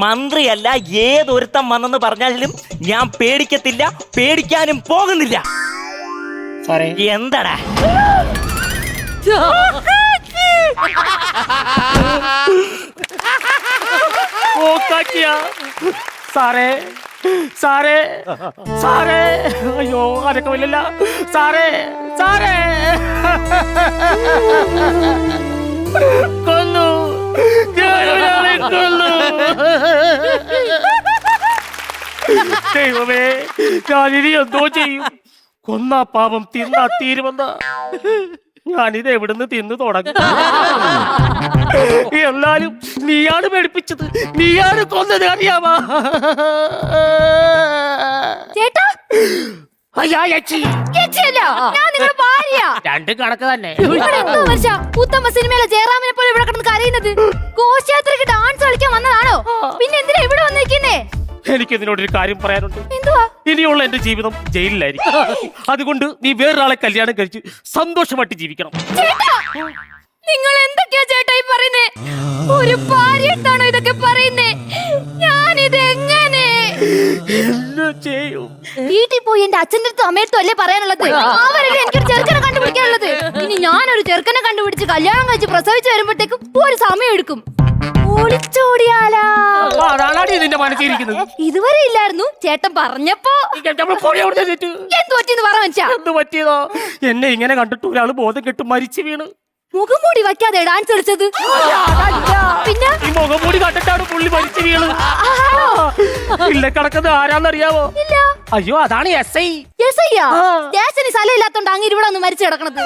K: മന്ത്രിയല്ല, ഏതൊരുത്തം വന്നെന്ന് പറഞ്ഞാലും ഞാൻ പേടിക്കത്തില്ല, പേടിക്കാനും പോകുന്നില്ല. എന്താടാ
A: സാറേ സാറേ സാറേ, അയ്യോ അനക്കമില്ലല്ല സാറേ സാറേ, കൊന്നു കൊന്നു. ദൈവമേ, ഞാനിനി എന്തോ ചെയ്യും? കൊന്നാ പാപം തിന്നാ തീരുമെന്ന ഞാനിത് എവിടുന്ന് തിന്നു തുടങ്ങും? എന്നാലും നീയാണ് പേടിപ്പിച്ചത്, നീയാണ് കൊന്നത്, അറിയാമാ?
P: ചേട്ടാ,
A: രണ്ടും കണക്ക് തന്നെ.
P: ഉത്തമ സിനിമയിലെ ജയറാമിനെ പോലെ ഇവിടെ കിടന്ന് കരയുന്നത് ഘോഷയാത്രയ്ക്ക് ഡാൻസ് കളിക്കാൻ വന്നതാണോ? പിന്നെ എന്തിനാ ഇവിടെ വന്നിരിക്കുന്നേ?
A: എനിക്കിതിനോടൊരു കാര്യം പറയാനുണ്ട്.
P: എന്തുവാ?
A: ഇനിയുള്ള എന്റെ ജീവിതം ജയിലിലായിരിക്കും. അതുകൊണ്ട് നീ വേറൊരാളെ കല്യാണം കഴിച്ച് സന്തോഷമായിട്ട് ജീവിക്കണം.
P: നിങ്ങൾ എന്തൊക്കെയാ ചേട്ടാ ഈ പറയുന്നേ? ഒരു ഭാര്യയായിട്ടാണോ ഇതൊക്കെ പറയുന്നേ? ഞാനിത് എങ്ങനെ
A: ചെയ്യും?
P: വീട്ടിൽ പോയി എന്റെ അച്ഛൻ്റെ അടുത്തും അമ്മയടുത്തും അല്ലേ പറയാനുള്ളത്? അവരല്ലേ എനിക്കൊരു ചെറുക്കനെ കണ്ടുപിടിക്കാനുള്ളത്. ഇനി ഞാനൊരു ചെറുക്കനെ കണ്ടുപിടിച്ച് കല്യാണം കഴിച്ച് പ്രസവിച്ച് വരുമ്പോഴത്തേക്കും ഒരു സമയം എടുക്കും. ഒളിച്ചോടിയാലാ?
A: നിന്റെ മനസ്സിരിക്കുന്നത്
P: ഇതുവരെ ഇല്ലായിരുന്നു, ചേട്ടൻ പറഞ്ഞപ്പോ. എന്ത്
A: പറ്റിയതോ? എന്നെ ഇങ്ങനെ കണ്ടിട്ട് ഒരാള് ബോധം കെട്ട് മരിച്ചു വീണ്.
P: മുഖം മൂടി വയ്ക്കാതെ ഡാൻസ് കളിച്ചത്? പിന്നെ
A: ഈ മുഖം മൂടി കണ്ടിട്ടാണ് പുള്ളി മരിച്ചു വീണത്. ഇല്ല കിടക്കുന്നത് ആരാന്നറിയാവോ? അയ്യോ അതാണ് SI.
P: സ്റ്റേഷന് സ്ഥലം ഇല്ലാത്തോണ്ട് അങ്ങ് ഇവിടെ ഒന്ന് മരിച്ചു കിടക്കണത്.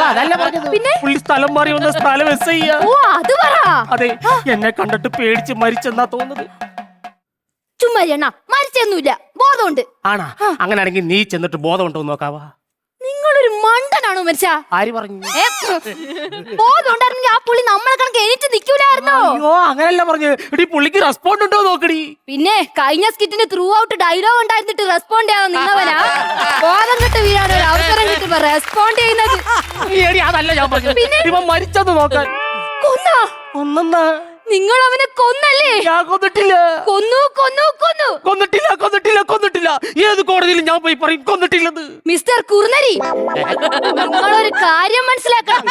A: അതല്ല പറഞ്ഞത്. പിന്നെ പുള്ളി സ്ഥലം മാറി വന്ന സ്ഥലം SI.
P: അത് പറ.
A: അതെ, എന്നെ കണ്ടിട്ട് പേടിച്ച് മരിച്ചെന്നാ തോന്നുന്നത്.
P: ചുമ്മാ എണ്ണ മരിച്ചൊന്നുമില്ല, ബോധമുണ്ട്.
A: ആണാ? അങ്ങനെയാണെങ്കിൽ നീ ചെന്നിട്ട് ബോധമുണ്ടോ നോക്കാവാ?
P: നിങ്ങളൊരു മണ്ടനാണോ മരിച്ച?
A: ആര് പറഞ്ഞു?
P: ബോധം ഉണ്ടായിരുന്നെങ്കിൽ ആ പുള്ളി നമ്മളെ കണക്ക് എനിക്ക് നിൽക്കൂലായിരുന്നോ?
A: അയ്യോ അങ്ങനല്ല പറഞ്ഞു. എടി പുള്ളിക്ക് റെസ്പോണ്ട് ഉണ്ടോ നോക്കടി.
P: പിന്നെ കഴിഞ്ഞ സ്കിറ്റിന് ത്രൂ ഔട്ട് ഡയലോഗ് ഉണ്ടായിരുന്നിട്ട് റെസ്പോണ്ട് ചെയ്യാൻ നിന്നവനാ ബോധം കെട്ട് വീഴാൻ ഒരു അവസരം കിട്ടുമ്പോ റെസ്പോണ്ട് ചെയ്യുന്നത്.
A: അതല്ല ഞാൻ പറഞ്ഞത്. ഇവൻ മരിച്ചെന്ന് നോക്കാൻ.
P: കൊന്നാ?
A: ഒന്നെന്നാ
P: നിങ്ങൾ അവനെ കൊന്നല്ലേ?
A: ഞാൻ കൊന്നിട്ടില്ല.
P: കൊന്നു കൊന്നു കൊന്നു.
A: കൊന്നിട്ടില്ല കൊന്നിട്ടില്ല കൊന്നിട്ടില്ല. ഏത് കോടതിയിൽ ഞാൻ പോയി പറയും കൊന്നിട്ടില്ലെന്ന്?
P: മിസ്റ്റർ കുറുനരി, നിങ്ങളൊരു കാര്യം മനസ്സിലാക്കണം.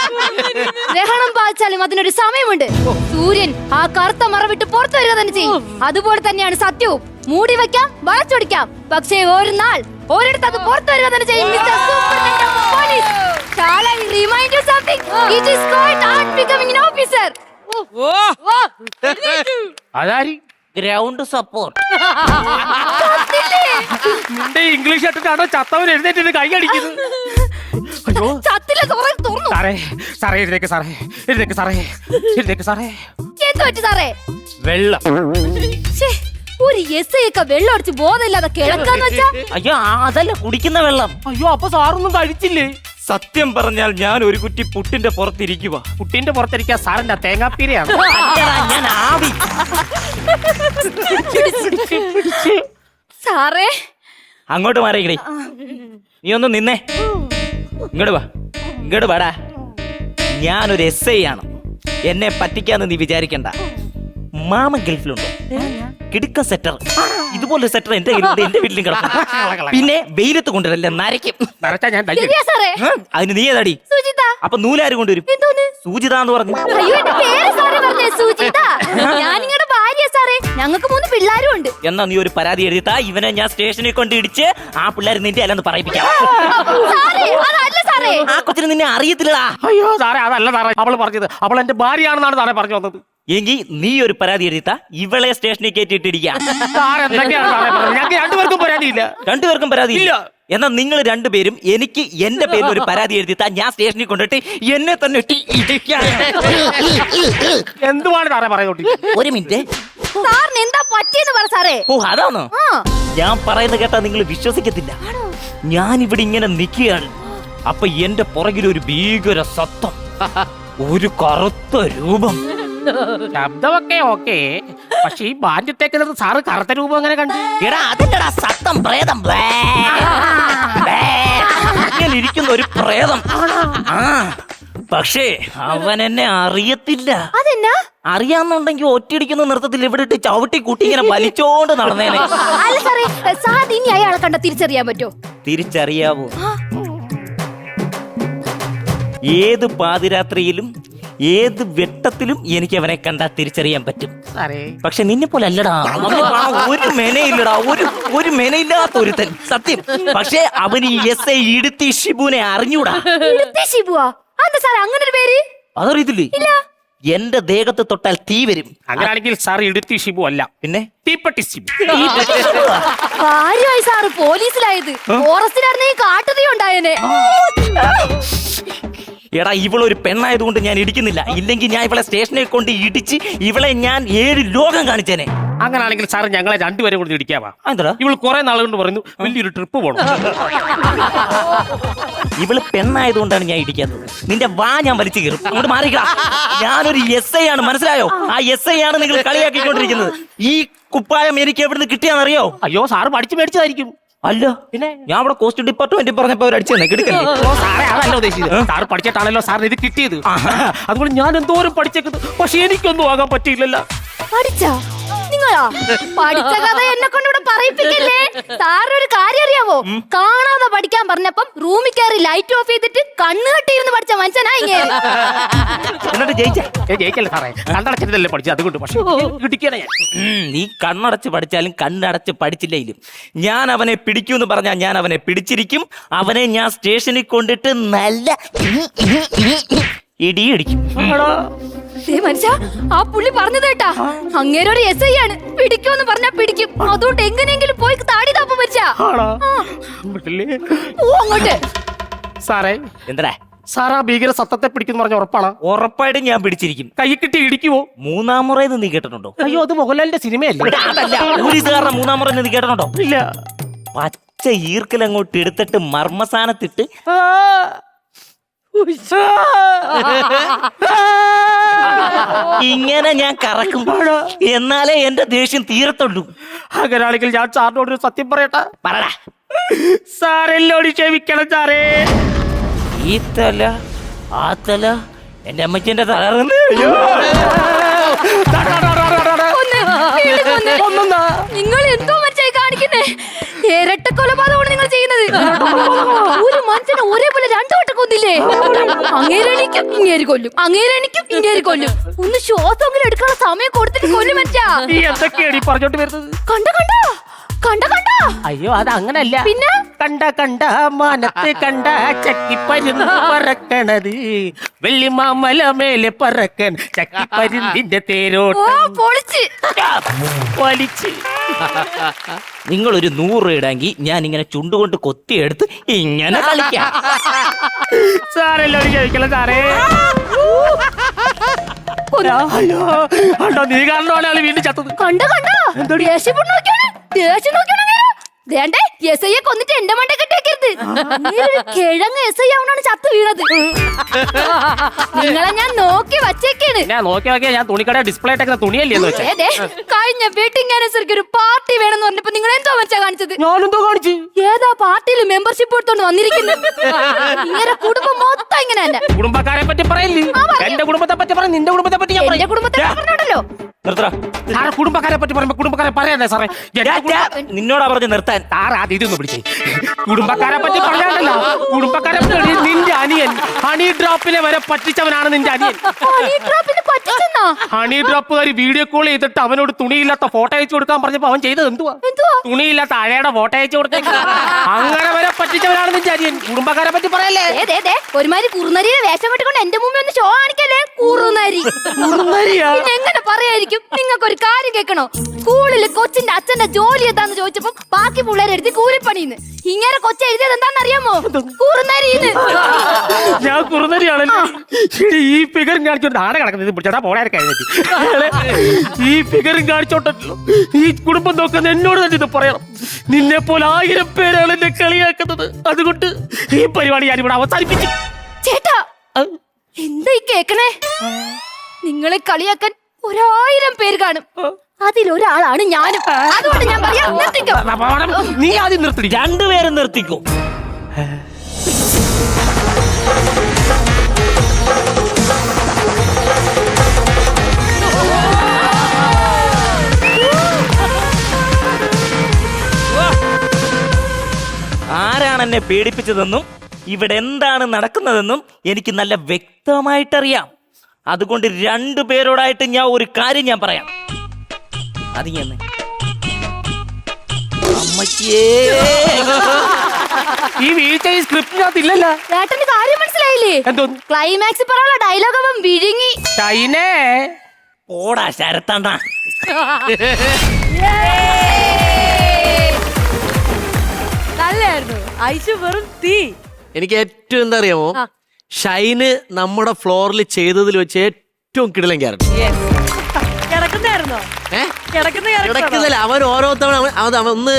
P: ഗ്രഹണം പാലിച്ചാലും അതിനൊരു സമയമുണ്ട്. സൂര്യൻ ആ കറുത്ത മറ വിട്ട് പുറത്തു വരിക തന്നെ ചെയ്യും. അതുപോലെ തന്നെയാണ് സത്യവും. മൂടി വെക്കാം, വളച്ചൊടിക്കാം, പക്ഷേ ഒരു നാൾ ഒരിടത്ത് അത് പുറത്തു വരിക തന്നെ ചെയ്യും. Mr. Superintendent of Police. Shall I remind you something? It is quite hard becoming an officer.
I: അതാരി
K: ഗ്രൗണ്ട് സപ്പോർട്ട്.
I: നിന്റെ ഇംഗ്ലീഷ് ഇട്ടിട്ടാണോ ചത്തവൻ എഴുന്നേറ്റ് കൈ അടിക്കുന്നത്? അയ്യോ
P: ചത്തില്ല, തുറന്നു.
I: സാറേ സാറേ എഴുന്നേക്ക് സാറേ, എഴുന്നേക്ക് സാറേ, എഴുന്നേക്ക് സാറേ.
P: എന്ത് പറ്റി സാറേ?
I: വെള്ളം.
P: ശ്ശേ, ഒരു എസ് ഒക്കെ വെള്ളം അടിച്ച് ബോധമില്ലാതെ കിടക്കാന്ന് വെച്ചാ?
K: അയ്യോ അതല്ല കുടിക്കുന്ന വെള്ളം.
I: അയ്യോ അപ്പൊ സാറൊന്നും കഴിച്ചില്ലേ?
K: സത്യം പറഞ്ഞാൽ ഞാൻ ഒരു കുറ്റി പുട്ടിന്റെ പുറത്തിരിക്കുക.
I: കുട്ടീന്റെ പുറത്തിരിക്കാൻ സാറിന്റെ തേങ്ങാപ്പീരയാണ്.
K: ഞാൻ ആവി.
P: സാറേ
K: അങ്ങോട്ട് മാറിയിക്കടേ. നീ ഒന്ന് നിന്നേ. ഇങ്ങോട്ട് വാ, ഇങ്ങോട്ട് വാടാ. ഞാനൊരു SI ആണ്. എന്നെ പറ്റിക്കാന്ന് നീ വിചാരിക്കണ്ട. മാമൻ ഗൾഫിലുണ്ടോ? കിടുക്ക സെറ്റർ. ഇതുപോലെ സെറ്റർ എന്റെ കയ്യിലുണ്ട്, എന്റെ വീട്ടിലും കിടക്കും. പിന്നെ വെയിലത്ത് കൊണ്ടുവരല്ലേ, നരയ്ക്കും.
P: ശരിയാ സാറേ.
K: അതിന് നീ ഏതാടി?
P: സുജിത.
K: അപ്പൊ നൂലാര് കൊണ്ടുവരും?
P: എന്തോന്ന്?
K: സൂചിത എന്ന് പറഞ്ഞു.
P: അയ്യോ എന്റെ പേര് സാറേ പറഞ്ഞേ, സുജിത. ഞാൻ നിങ്ങളുടെ ഭാര്യ സാറേ. ഞങ്ങൾക്ക് 3 പിള്ളേരും ഉണ്ട്.
K: എന്നാ നീ ഒരു പരാതി എഴുതിത്താ, ഇവനെ ഞാൻ സ്റ്റേഷനിൽ കൊണ്ട് ഇടിച്ച് ആ പിള്ളേർ നിന്റെ അല്ലെന്ന് പറയിപ്പിക്കാം.
P: സാറേ അതല്ല സാറേ,
K: ആ കൊച്ചിന് നിന്നെ അറിയത്തില്ലടാ.
I: അയ്യോ സാറേ അതല്ല സാറേ അവള് പറഞ്ഞത്. അവൾ എന്റെ ഭാര്യയാണെന്നാണ് സാറേ പറഞ്ഞു വന്നത്.
K: എങ്കിൽ നീ ഒരു പരാതി എഴുതിത്താ, ഇവളെ സ്റ്റേഷനിൽ കയറ്റിയിട്ടിരിക്കാം.
I: ഞങ്ങൾക്ക് രണ്ടുപേർക്കും പരാതിയില്ല.
K: രണ്ടുപേർക്കും പരാതിയില്ല. എന്നാൽ നിങ്ങൾ രണ്ടുപേരും എനിക്ക് എന്റെ പേരിൽ ഒരു പരാതി എഴുതിത്താ, ഞാൻ സ്റ്റേഷനിൽ കൊണ്ടിട്ട് എന്നെ തന്നെ
I: എന്തുവാണ് സാറേ പറയുന്നത്?
K: ഒരു മിനിറ്റ്.
P: സാറിന് എന്താ പറ്റിയെന്ന് പറ സാറേ.
K: ഓ അതാണോ? ഞാൻ പറയുന്നത് കേട്ടാ നിങ്ങൾ വിശ്വസിക്കത്തില്ല. ഞാൻ ഇവിടെ ഇങ്ങനെ നിൽക്കുകയാണ്, അപ്പൊ എന്റെ പുറകിൽ ഒരു ഭീകര സത്തം, ഒരു കറുത്ത രൂപം.
I: ശബ്ദമൊക്കെ ഓക്കെ, പക്ഷെ ഈ ബാൻഡിട്ടേക്കുന്നത് സാറ് കറുത്ത രൂപം അങ്ങനെ കണ്ടു?
K: എടാ അതല്ലടാ സത്തം, പ്രേതം. ഇങ്ങനെ ഇരിക്കുന്ന ഒരു പ്രേതം. പക്ഷേ അവൻ എന്നെ അറിയത്തില്ല.
P: അതെന്നാ?
K: അറിയാന്നുണ്ടെങ്കിൽ ഒറ്റയിടിക്കുന്ന നൃത്തത്തിൽ ഇവിടെ ഇട്ട് ചവിട്ടി കൂട്ടി ഇങ്ങനെ വലിച്ചോണ്ട് നടന്നേനെ.
P: അല്ല സാറേ, സാർ ഇനി അയാളെ കണ്ട തിരിച്ചറിയാൻ പറ്റോ?
K: തിരിച്ചറിയാവോ? ഏത് പാതിരാത്രിയിലും ഏത് വെട്ടത്തിലും എനിക്ക് അവനെ കണ്ടാ തിരിച്ചറിയാൻ പറ്റും. പക്ഷെ നിന്നെ പോലെ അല്ലടാ, ഒരു മെനയില്ലടാ, ഒരു മെനയില്ലാത്ത ഒരുത്തൻ സത്യം. പക്ഷെ അവന് ഈ SI ഇടുത്തി ഷിബുവിനെ അറിഞ്ഞൂടാ.
P: അങ്ങനെ ഒരു പേര്
K: അതറിയത്തില്ലേ? എന്റെ ദേഹത്ത് തൊട്ടാൽ തീ വരും.
I: അങ്ങനെയാണെങ്കിൽ സാർ ഇടുത്തി ഷിബു അല്ല, പിന്നെ തീപ്പെട്ടി ഷിബു.
P: കാര്യമായി സാറ് പോലീസിലായത്. ഫോറസ്റ്റിലായിരുന്നെങ്കിൽ കാട്ടുതീ ഉണ്ടായേനെ.
K: എടാ ഇവളൊരു പെണ്ണായതുകൊണ്ട് ഞാൻ ഇടിക്കുന്നില്ല, ഇല്ലെങ്കിൽ ഞാൻ ഇവളെ സ്റ്റേഷനിൽ കൊണ്ട് ഇടിച്ച് ഇവളെ ഞാൻ 7 ലോകം കാണിച്ചേനെ.
I: അങ്ങനാണെങ്കിൽ സാർ ഞങ്ങളെ രണ്ടുപേരെ കൊണ്ട് ഇടിക്കാവാ.
K: എന്താ
I: ഇവൾ കുറെ നാൾ കൊണ്ട് പറയുന്നു വലിയൊരു ട്രിപ്പ് പോകണം.
K: ഇവള് പെണ്ണായതുകൊണ്ടാണ് ഞാൻ ഇടിക്കാത്തത്. നിന്റെ വാ ഞാൻ വലിച്ചു കയറും. അങ്ങോട്ട് മാറിക്ക. ഞാനൊരു SI ആണ്, മനസ്സിലായോ? ആ SI ആണ് നിങ്ങൾ കളിയാക്കിക്കൊണ്ടിരിക്കുന്നത്. ഈ കുപ്പായം എനിക്ക് എവിടുന്ന് കിട്ടിയാന്നറിയോ?
I: അയ്യോ സാറ് പഠിച്ചു മേടിച്ചതായിരിക്കും.
K: അല്ല പിന്നെ ഞാൻ അവിടെ കോസ്റ്റ് ഡിപ്പാർട്ട്മെന്റ് പറഞ്ഞപ്പോ അവർ അടിച്ചു തന്നെ കിടക്കല്ലേ.
I: സാറേ അതല്ല ഉദ്ദേശിച്ചത്. സാറ് പഠിച്ചിട്ടാണല്ലോ സാറിന് ഇത് കിട്ടിയത്. അതുകൊണ്ട് ഞാൻ എന്തോരം പഠിച്ചേക്കുന്നത്, പക്ഷെ എനിക്കൊന്നും ആകാൻ പറ്റിയില്ലല്ലോ.
P: പഠിച്ചാ നിങ്ങളാ പഠിച്ച കഥ എന്നെ കൊണ്ട് ഇവിടെ പറയിപ്പിക്കല്ലേ. സാറൊരു കാര്യം അറിയാവോ? കാണാതെ പഠിക്കാൻ പറഞ്ഞപ്പം റൂമിൽ കയറി ലൈറ്റ് ഓഫ് ചെയ്തിട്ട് കണ്ണു കെട്ടിയിരുന്ന് പഠിച്ച മനുഷ്യനായി.
K: എന്നിട്ട്
I: ജയിക്കല്ലേ സാറേ, കണ്ണടച്ചിട്ടല്ലേ പഠിച്ചത്, അതുകൊണ്ട്. പക്ഷെ കിട്ടിക്കണേ
K: നീ കണ്ണടച്ച് പഠിച്ചാലും കണ്ണടച്ച് പഠിച്ചില്ലേലും ഞാൻ അവനെ പിടിക്കൂന്ന് പറഞ്ഞാൽ ഞാൻ അവനെ പിടിച്ചിരിക്കും. അവനെ ഞാൻ സ്റ്റേഷനിൽ കൊണ്ടിട്ട് നല്ല ഇടിയിടിക്കും.
P: മനുഷ്യ ആ പുള്ളി പറഞ്ഞത് കേട്ടാ, അങ്ങേരെ ഒരു SI ആണ്, പിടിക്കുമെന്ന് പറഞ്ഞാ പിടിക്കും. അതുകൊണ്ട് എങ്ങനെയെങ്കിലും പോയി താടി താപ്പ മരിച്ചാ അങ്ങോട്ട്.
K: സാറേ എന്താ
I: സാർ ആ ഭീകര സത്തത്തെ പിടിക്കുന്നു പറഞ്ഞ ഉറപ്പാണ്?
K: ഉറപ്പായിട്ടും ഞാൻ പിടിച്ചിരിക്കും.
I: കൈ കിട്ടി ഇടിക്കുവോ?
K: 3-ാം മുറയെന്ന് നീ കേട്ടിട്ടുണ്ടോ?
I: അയ്യോ അത് മോഹൻലാലിന്റെ സിനിമയല്ലേ?
K: അതല്ല, പോലീസുകാരുടെ 3-ാം മുറയെന്ന് നീ കേട്ടിട്ടുണ്ടോ?
I: ഇല്ല.
K: പച്ച ഈർക്കൽ അങ്ങോട്ട് എടുത്തിട്ട് മർമ്മസാനത്തിട്ട് ഇങ്ങനെ ഞാൻ കറക്കും, എന്നാലേ എന്റെ ദേഷ്യം തീരത്തുള്ളൂ.
I: അങ്ങനെയാണെങ്കിൽ ഞാൻ സാറിനോടൊരു സത്യം പറയട്ടെ?
K: പറടാ.
I: സാറെല്ലോടി ക്ഷമിക്കണം സാറേ.
K: ഈ തല ആ തല എന്റെ അമ്മച്ചിന്റെ തലറന്ന്
P: നിങ്ങൾ എന്തോ മനസ്സിലായി കാണിക്കുന്നേ? ഇരട്ട കൊലപാതകമാണ് നിങ്ങൾ ചെയ്യുന്നത്. ഒരു മനുഷ്യനെ ഒരേപോലെ 2 വട്ടം കൊന്നില്ലേ? അങ്ങേരണിക്കും ഇങ്ങേര് കൊല്ലും, അങ്ങേരണിക്കും ഇങ്ങേര് കൊല്ലും. ഒന്ന് ശ്വാസമെങ്കിലും എടുക്കാനുള്ള സമയം കൊടുത്തിട്ട് കൊല്ലും മനുഷ്യ.
I: എന്തൊക്കെയാണ് പറഞ്ഞോട്ട് വരുന്നത്?
P: കണ്ടോ കണ്ട കണ്ട
A: അയ്യോ അത് അങ്ങനല്ല.
P: പിന്നെ
A: കണ്ട കണ്ട മാനത്ത് കണ്ട ചക്കിപ്പരുന്ന് പറക്കണത് വെള്ളിമാമല മേലെ പറക്കൻ ചക്കിപ്പരുന്തിന്റെ
P: ഓ
A: തേരോട്ടം
P: പൊളിച്ച്
A: വലിച്ച്.
K: നിങ്ങളൊരു 100 ഇടാങ്കി ഞാൻ ഇങ്ങനെ ചുണ്ടുകൊണ്ട് കൊത്തിയെടുത്ത് ഇങ്ങനെ കളിക്കാം.
A: സാറല്ലോ ചോദിക്കല സാറേ. അയ്യോ കണ്ടോ, നീ കണ്ടോളാണ് വീണ്ടും ചത്തത്.
P: കണ്ട കണ്ട ദേഷ്യം നോക്കിയാണ് ദേണ്ടേ എസ് ഐയെ കൊന്നിട്ട് എന്റെ മണ്ട കെട്ടിയാക്കരുത്. കിഴങ്ങ് എസ് ഐ ആവണാണ് ചത്ത് വീണത്. നിങ്ങളെ ഞാൻ നോക്കി വച്ചേക്കാണ്.
A: ഞാൻ നോക്കി ഞാൻ തുണിക്കട ഡിസ്പ്ലേ ഇട്ടേക്കുന്ന തുണിയല്ലേ
P: കഴിഞ്ഞ വെഡിങ് ആനിവേഴ്സറിക്ക് ഒരു പാർട്ടി വേണമെന്ന് പറഞ്ഞപ്പോ നിങ്ങൾ എന്തോ മനസ്സാ കാണിച്ചത്?
A: ഞാനെന്തോ കാണിച്ചു?
P: ഏതാ പാർട്ടിയിൽ മെമ്പർഷിപ്പ് എടുത്തോണ്ട് വന്നിരിക്കുന്നത്? ഇങ്ങനെ കുടുംബം മൊത്തം ഇങ്ങനെ തന്നെ.
A: കുടുംബക്കാരെ പറ്റി പറയില്ലേ? എന്റെ കുടുംബത്തെ പറ്റി പറയും, നിന്റെ കുടുംബത്തെ പറ്റി ഞാൻ
P: എന്റെ
A: പറയും.
P: കുടുംബത്തെ പറഞ്ഞോണ്ടല്ലോ.
A: സാറേ കുടുംബക്കാരെ പറ്റി പറയുമ്പോ കുടുംബക്കാരെ പറയണ്ടേ സാറേ?
K: നിന്നോടാ പറഞ്ഞ് നിർത്താൻ.
A: സാറ് ആദ്യം ഇതൊന്ന് പിടിച്ചേ. കുടുംബക്കാരെ പറ്റി പറയാണ്ടല്ലോ. കുടുംബക്കാരെ പറ്റി നിന്റെ അനിയൻ ഹണി ഡ്രോപ്പിനെ വരെ പറ്റിച്ചവനാണ് നിന്റെ അനിയൻ. ഹണി ഡ്രോപ്പുകാർ വീഡിയോ കോൾ ചെയ്തിട്ട് അവനോട് തുണിയില്ലാത്ത ഫോട്ടോ അയച്ചു കൊടുക്കാൻ പറഞ്ഞപ്പോ അവൻ ചെയ്തത് എന്തുവാ? തുണിയില്ലാത്ത അഴയുടെ ഫോട്ടോ അയച്ചു കൊടുത്തേക്ക്. അങ്ങനെ വരെ പറ്റിച്ചവനാണ് നിന്റെ അനിയൻ. കുടുംബക്കാരെ പറ്റി പറയല്ലേ?
P: ഒരുമാതിരി കുറുനരിയെ വേഷം കെട്ടിക്കൊണ്ട് എന്റെ മുമ്പിൽ ഒന്ന് ഷോ കാണിക്കല്ലേ? കുറുനരി പിന്നെ എങ്ങനെ പറയായിരിക്കും? നിങ്ങൾക്ക് ഒരു കാര്യം കേൾക്കണോ? സ്കൂളില് കൊച്ചിന്റെ അച്ഛന്റെ ജോലി എന്താന്ന് ചോദിച്ചപ്പോ ബാക്കി പിള്ളേരെ എഴുതി കൂലിപ്പണിന്ന്. ഇങ്ങനെ കൊച്ചു എഴുതിയത് എന്താണെന്ന് അറിയാമോ? കുറുനരിന്ന്.
A: ഞാൻ കുറുനരിയാണല്ലോ. ഈ ഫിഗറും കാണിച്ചോണ്ട് ആടെ കിടക്കുന്നത് പിടിച്ചാ പോടാൻ കഴിഞ്ഞിട്ട് ഈ ഫിഗറും കാണിച്ചോണ്ടല്ലോ ഈ കുടുംബം നോക്കുന്ന എന്നോട് തന്നെ ഇത് പറയണം. നിന്നെ പോലെ 1000 പേരാണ് എന്നെ കളിയാക്കുന്നത്. അതുകൊണ്ട് ഈ പരിപാടി ഞാനിവിടെ അവസാനിപ്പിച്ചു.
P: ചേട്ടാ എന്താ ഈ കേക്കണേ? നിങ്ങളെ കളിയാക്കാൻ 1000 പേര് കാണും. അതിലൊരാളാണ് ഞാനും. അതുകൊണ്ട് ഞാൻ പറയാം, നിർത്തിക്കോ.
A: നീ ആദ്യം നിർത്തി.
K: 2 പേരും നിർത്തിക്കോ. ആരാണ് എന്നെ പേടിപ്പിച്ചതെന്നും ഇവിടെ എന്താണ് നടക്കുന്നതെന്നും എനിക്ക് നല്ല വ്യക്തമായിട്ടറിയാം. അതുകൊണ്ട് 2 പേരോടായിട്ട് ഞാൻ ഒരു കാര്യം ഞാൻ പറയാം. അത് ഞാൻ
A: ഈ വീഴ്ച ഈ സ്ക്രിപ്റ്റിനകത്ത് ഇല്ലല്ലോ.
P: ചേട്ടന് കാര്യം മനസ്സിലായില്ലേ? ക്ലൈമാക്സ് പറയാനുള്ള ഡയലോഗ് അവൻ വിഴുങ്ങി.
K: ഓടാ ശരത്തണ്ട.
B: നല്ലായിരുന്നു. ഐശു വെറും തീ.
L: എനിക്ക് ഏറ്റവും എന്താ അറിയാമോ, ഷൈന് നമ്മുടെ ഫ്ലോറിൽ ചെയ്തതിൽ വെച്ച് ഏറ്റവും കിടിലൻ ക്യാരക്ടർ. കിടക്കുന്നില്ല. അവൻ ഓരോ തവണ അവൻ ഒന്ന്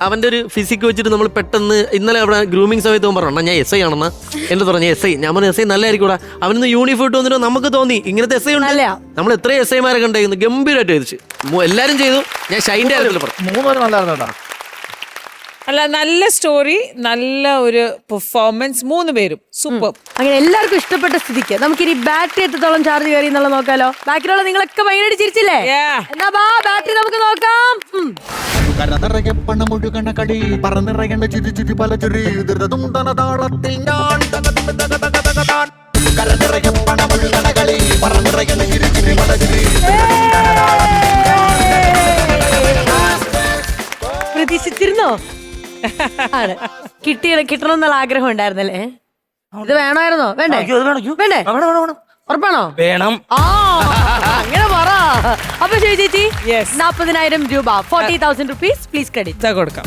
L: അവന്റെ ഒരു ഫിസിക്ക് വെച്ചിട്ട് നമ്മൾ പെട്ടെന്ന് ഇന്നലെ അവിടെ ഗ്രൂമിങ് സമയത്ത് പറഞ്ഞു ഞാൻ എസ് ഐ ആണെന്ന് എന്ന് പറഞ്ഞു. എസ് ഐ ഞാൻ എസ് ഐ നല്ലതായിരിക്കും. അവനൊന്ന് യൂണിഫോം ഇട്ട് വന്നിട്ട് നമുക്ക് തോന്നി ഇങ്ങനത്തെ എസ് ഐ ഉണ്ട്. നമ്മൾ എത്രയും എസ് ഐമാരെ കണ്ടായിരുന്നു. ഗംഭീരമായിട്ട് ചെയ്തിച്ചു. എല്ലാരും ചെയ്തു. ഞാൻ ഷൈൻ്റെ കാര്യത്തിൽ പറഞ്ഞു
C: 3 പേരും നല്ലായിരുന്നു.
Q: അല്ല, നല്ല സ്റ്റോറി, നല്ല ഒരു പെർഫോമൻസ്, 3 പേരും സൂപ്പർ.
B: അങ്ങനെ എല്ലാവർക്കും ഇഷ്ടപ്പെട്ട സ്ഥിതിക്ക് നമുക്കിനി ബാറ്ററി എത്രത്തോളം ചാർജ് കയറി എന്നുള്ള നോക്കാലോ. ബാക്കിയുള്ള നിങ്ങളൊക്കെ ഭയങ്കരമായിട്ട് ചിരിച്ചില്ലേ? എന്നാ ബാറ്ററി നമുക്ക് നോക്കാം.
R: കരനിറയെ പണമൊഴുകണ കളി പറന്നിറയേണ്ട ചിരി ചിരി പല ചിരി താളത്തിൽ ഞാൻ കരനിറയെ പണമൊഴുകണ കളി പറന്നിറയേണ്ട ചിരി ചിരി പല ചിരി.
B: പ്രതീക്ഷിച്ചിരുന്നോ? കിട്ടണം എന്നുള്ള ആഗ്രഹം ഉണ്ടായിരുന്നല്ലേ? ഇത് വേണമായിരുന്നോ? വേണ്ടേ? വേണ്ടേ? ഉറപ്പാണോ?
K: വേണം.
B: അങ്ങനെ പറ. അപ്പൊ ശരി ചേച്ചി, 40,000 രൂപ, 40,000 rupees പ്ലീസ് ക്രെഡിറ്റ്
Q: കൊടുക്കാം.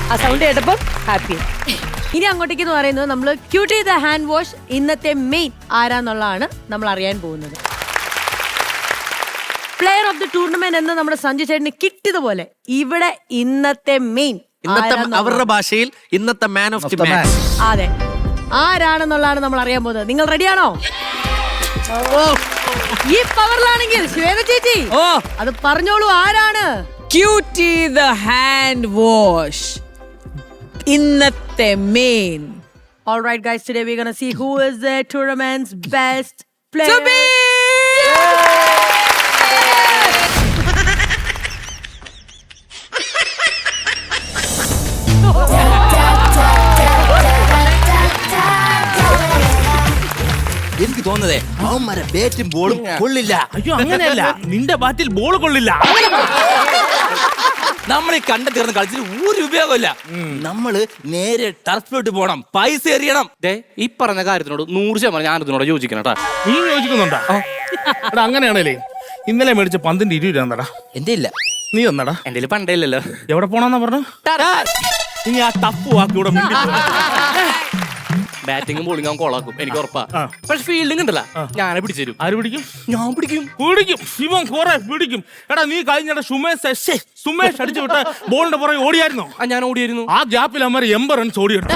B: ആ സൗണ്ട് കേട്ടപ്പോ ഹാപ്പി. ഇനി അങ്ങോട്ടേക്ക് എന്ന് പറയുന്നത് നമ്മൾ ക്യൂട്ട് ചെയ്ത ഹാൻഡ് വാഷ് ഇന്നത്തെ മെയിൻ ആരാന്നുള്ളതാണ് നമ്മൾ അറിയാൻ പോകുന്നത്. പ്ലെയർ ഓഫ് ദി ടൂർണമെന്റ് എന്ന് നമ്മുടെ സഞ്ജു ചേട്ടന് കിട്ടിയതുപോലെ ഇവിടെ ഇന്നത്തെ മെയിൻ
L: അവരുടെ ഭാഷയിൽ ഇന്നത്തെ മാൻ ഓഫ് ദി മാച്ച്.
B: അതെ, ആരാണെന്നുള്ളതാണ് നമ്മൾ അറിയാൻ പോകുന്നത്. നിങ്ങൾ റെഡിയാണോ? ഈ പവറിലാണെങ്കിൽ ശ്വേത ചേച്ചി അത് പറഞ്ഞോളൂ, ആരാണ്?
Q: ക്യൂട്ടി ദ ഹാൻഡ് വാഷ് ഇന്നത്തെ main.
B: All right guys, today we're going to see who is the tournament's best player.
M: എനിക്ക് തോന്നുന്നതേ അവന്മാരെ ബാറ്റും ബോളും കൊള്ളില്ല.
J: അയ്യോ അങ്ങനെയല്ല, നിന്റെ ബാറ്റിൽ ബോൾ കൊള്ളില്ല.
M: നമ്മൾ ഈ കണ്ട തീർന്ന് കളിച്ചിട്ട് ഒരു ഉപയോഗമില്ല. നമ്മള് നേരെ ടർഫിലോട്ട് പോണം, പൈസ എറിയണം.
L: ഈ പറഞ്ഞ കാര്യത്തിനോട് 100% ഞാൻ ഇതിനോട് യോജിക്കണം കേട്ടാ.
J: നീ യോജിക്കുന്നുണ്ടാ? എടാ അങ്ങനെയാണല്ലേ, ഇന്നലെ മേടിച്ച പന്തിന്റെ 20 രൂപ തന്നടാ.
M: എന്റെ ഇല്ല.
J: നീ തന്നടാ?
L: എന്റെ പണ്ടേ ഇല്ലല്ലോ.
J: എവിടെ പോണെന്നാ പറഞ്ഞു? ഇനി ആ ടഫ് വാക്ക് ഇവിടെ
L: ബാറ്റിംഗും ബോളിംഗും അവൻ കോളാക്കും, എനിക്ക് ഉറപ്പാ. പക്ഷെ ഫീൽഡിംഗ് ഉണ്ടല്ല, ഞാനെ പിടിച്ചു തരും.
J: ആര് പിടിക്കും?
L: ഞാൻ പിടിക്കും.
J: ഇവൻ കുറെ പിടിക്കും. എടാ നീ കഴിഞ്ഞ സുമേഷ് അടിച്ചു വിട്ട ബോളിന്റെ പുറകെ ഓടിയായിരുന്നോ?
L: ഞാൻ ഓടിയായിരുന്നു.
J: ആ ഗ്യാപ്പിൽ അമ്മ 80 റൺസ് ഓടിയെടുത്തു.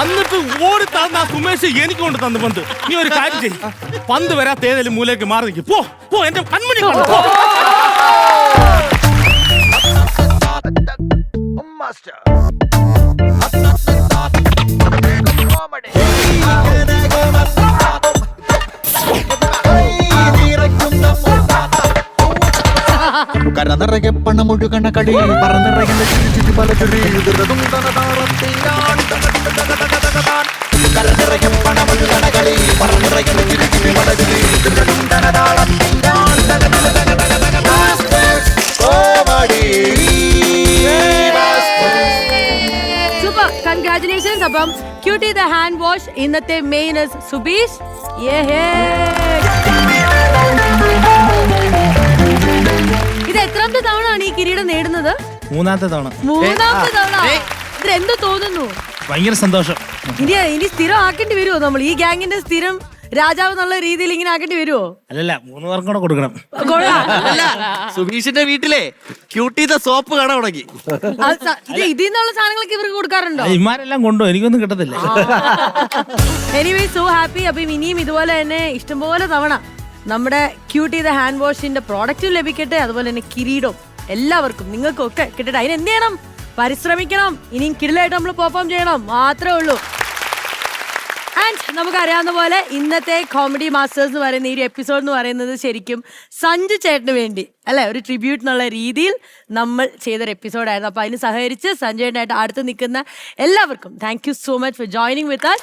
J: എന്നിട്ട് ഓടി തന്ന ആ സുമേഷ് എനിക്ക് കൊണ്ട് തന്നു പന്ത്. നീ ഒരു കാര്യം ചെയ്യും, പന്ത് വരാത്ത ഏതെങ്കിലും മൂലയ്ക്ക് മാറി നിൽക്കും. പോ എന്റെ കൺമണി.
R: കര നിറയെ പണമൊഴുകണ കളി പറന്നിറങ്ങുന്ന ചുറ്റി ചുറ്റി പല ചുരി കര നിറയെ പണമൊഴുകണ കളി പറന്നിറങ്ങുന്ന ചുറ്റി ചുറ്റി പല ചുരി
B: സൂപ്പർ, കൺഗ്രാറ്റുലേഷൻസ്. അപ്പം ക്യൂട്ടി ദ ഹാൻഡ് വാഷ് ഇന്നത്തെ മെയിൻ സുബീഷ്. ഇത് എത്രാമത്തെ തവണയാണ് ഈ കിരീടം നേടുന്നത്?
J: 3ാമത്തെ തവണ.
B: 3ാമത്തെ തവണ. എന്ത് തോന്നുന്നു?
J: ഭയങ്കര സന്തോഷം.
B: ഇനി സ്ഥിരം ആക്കേണ്ടി വരുമോ? നമ്മൾ ഈ ഗ്യാങ്ങിന്റെ സ്ഥിരം രാജാവ് എന്നുള്ള രീതിയിൽ ഇങ്ങനെ ആക്കേണ്ടി വരുമോ?
J: അല്ലല്ല, 3 പേർക്കും കൂടെ കൊടുക്കണം.
L: അല്ല, സുബീഷിന്റെ വീട്ടിലെ ക്യൂട്ടി ദ സോപ്പ് കട തുടങ്ങി.
B: ഇതിൽ നിന്നുള്ള സാധനങ്ങളൊക്കെ ഇവർക്ക് കൊടുക്കാറുണ്ടോ?
J: ഇമാരെല്ലാം കൊണ്ടോ, എനിക്കൊന്നും കിട്ടത്തില്ല.
B: Anyway so happy. അപ്പം ഇനിയും ഇതുപോലെ തന്നെ ഇഷ്ടംപോലെ തവണ നമ്മുടെ ക്യൂട്ടി ദ ഹാൻഡ് വാഷിന്റെ പ്രോഡക്റ്റും ലഭിക്കട്ടെ, അതുപോലെ തന്നെ കിരീടവും എല്ലാവർക്കും നിങ്ങൾക്കും ഒക്കെ കിട്ടട്ടെ. അതിന് എന്ത് ചെയ്യണം? പരിശ്രമിക്കണം. ഇനിയും കിടിലായിട്ട് നമ്മൾ പെർഫോം ചെയ്യണം, മാത്രമേ ഉള്ളൂ. ആൻഡ് നമുക്കറിയാവുന്ന പോലെ ഇന്നത്തെ കോമഡി മാസ്റ്റേഴ്സ് എന്ന് പറയുന്ന ഈ ഒരു എപ്പിസോഡ് എന്ന് പറയുന്നത് ശരിക്കും സഞ്ജു ചേട്ടന് വേണ്ടി അല്ലെ, ഒരു ട്രിബ്യൂട്ട് എന്നുള്ള രീതിയിൽ നമ്മൾ ചെയ്തൊരു എപ്പിസോഡായിരുന്നു. അപ്പോൾ അതിന് സഹകരിച്ച് സഞ്ജു ചേട്ടനായിട്ട് അടുത്ത് നിൽക്കുന്ന എല്ലാവർക്കും thank you so much for joining with us.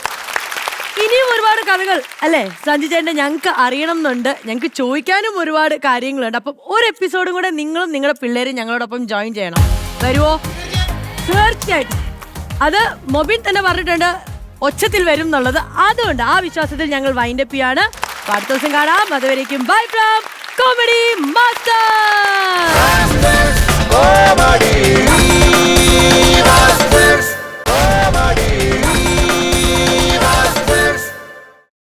B: ഇനിയും ഒരുപാട് കഥകൾ അല്ലേ സഞ്ജു ചേട്ടനെ ഞങ്ങൾക്ക് അറിയണം എന്നുണ്ട്, ഞങ്ങൾക്ക് ചോദിക്കാനും ഒരുപാട് കാര്യങ്ങളുണ്ട്. അപ്പം ഒരു എപ്പിസോഡും കൂടെ നിങ്ങളും നിങ്ങളുടെ പിള്ളേരും ഞങ്ങളോടൊപ്പം ജോയിൻ ചെയ്യണം. വരുമോ? തീർച്ചയായിട്ടും. അത് മൊബിൻ തന്നെ പറഞ്ഞിട്ടുണ്ട്, ഒച്ചത്തിൽ വരും എന്നുള്ളത്. അതുകൊണ്ട് ആ വിശ്വാസത്തിൽ ഞങ്ങൾ വൈൻഡപ്പ് ചെയ്യാണ്. അടുത്ത ദിവസം കാണാം. അതുവരേക്കും ബൈ ഫ്രം കോമഡി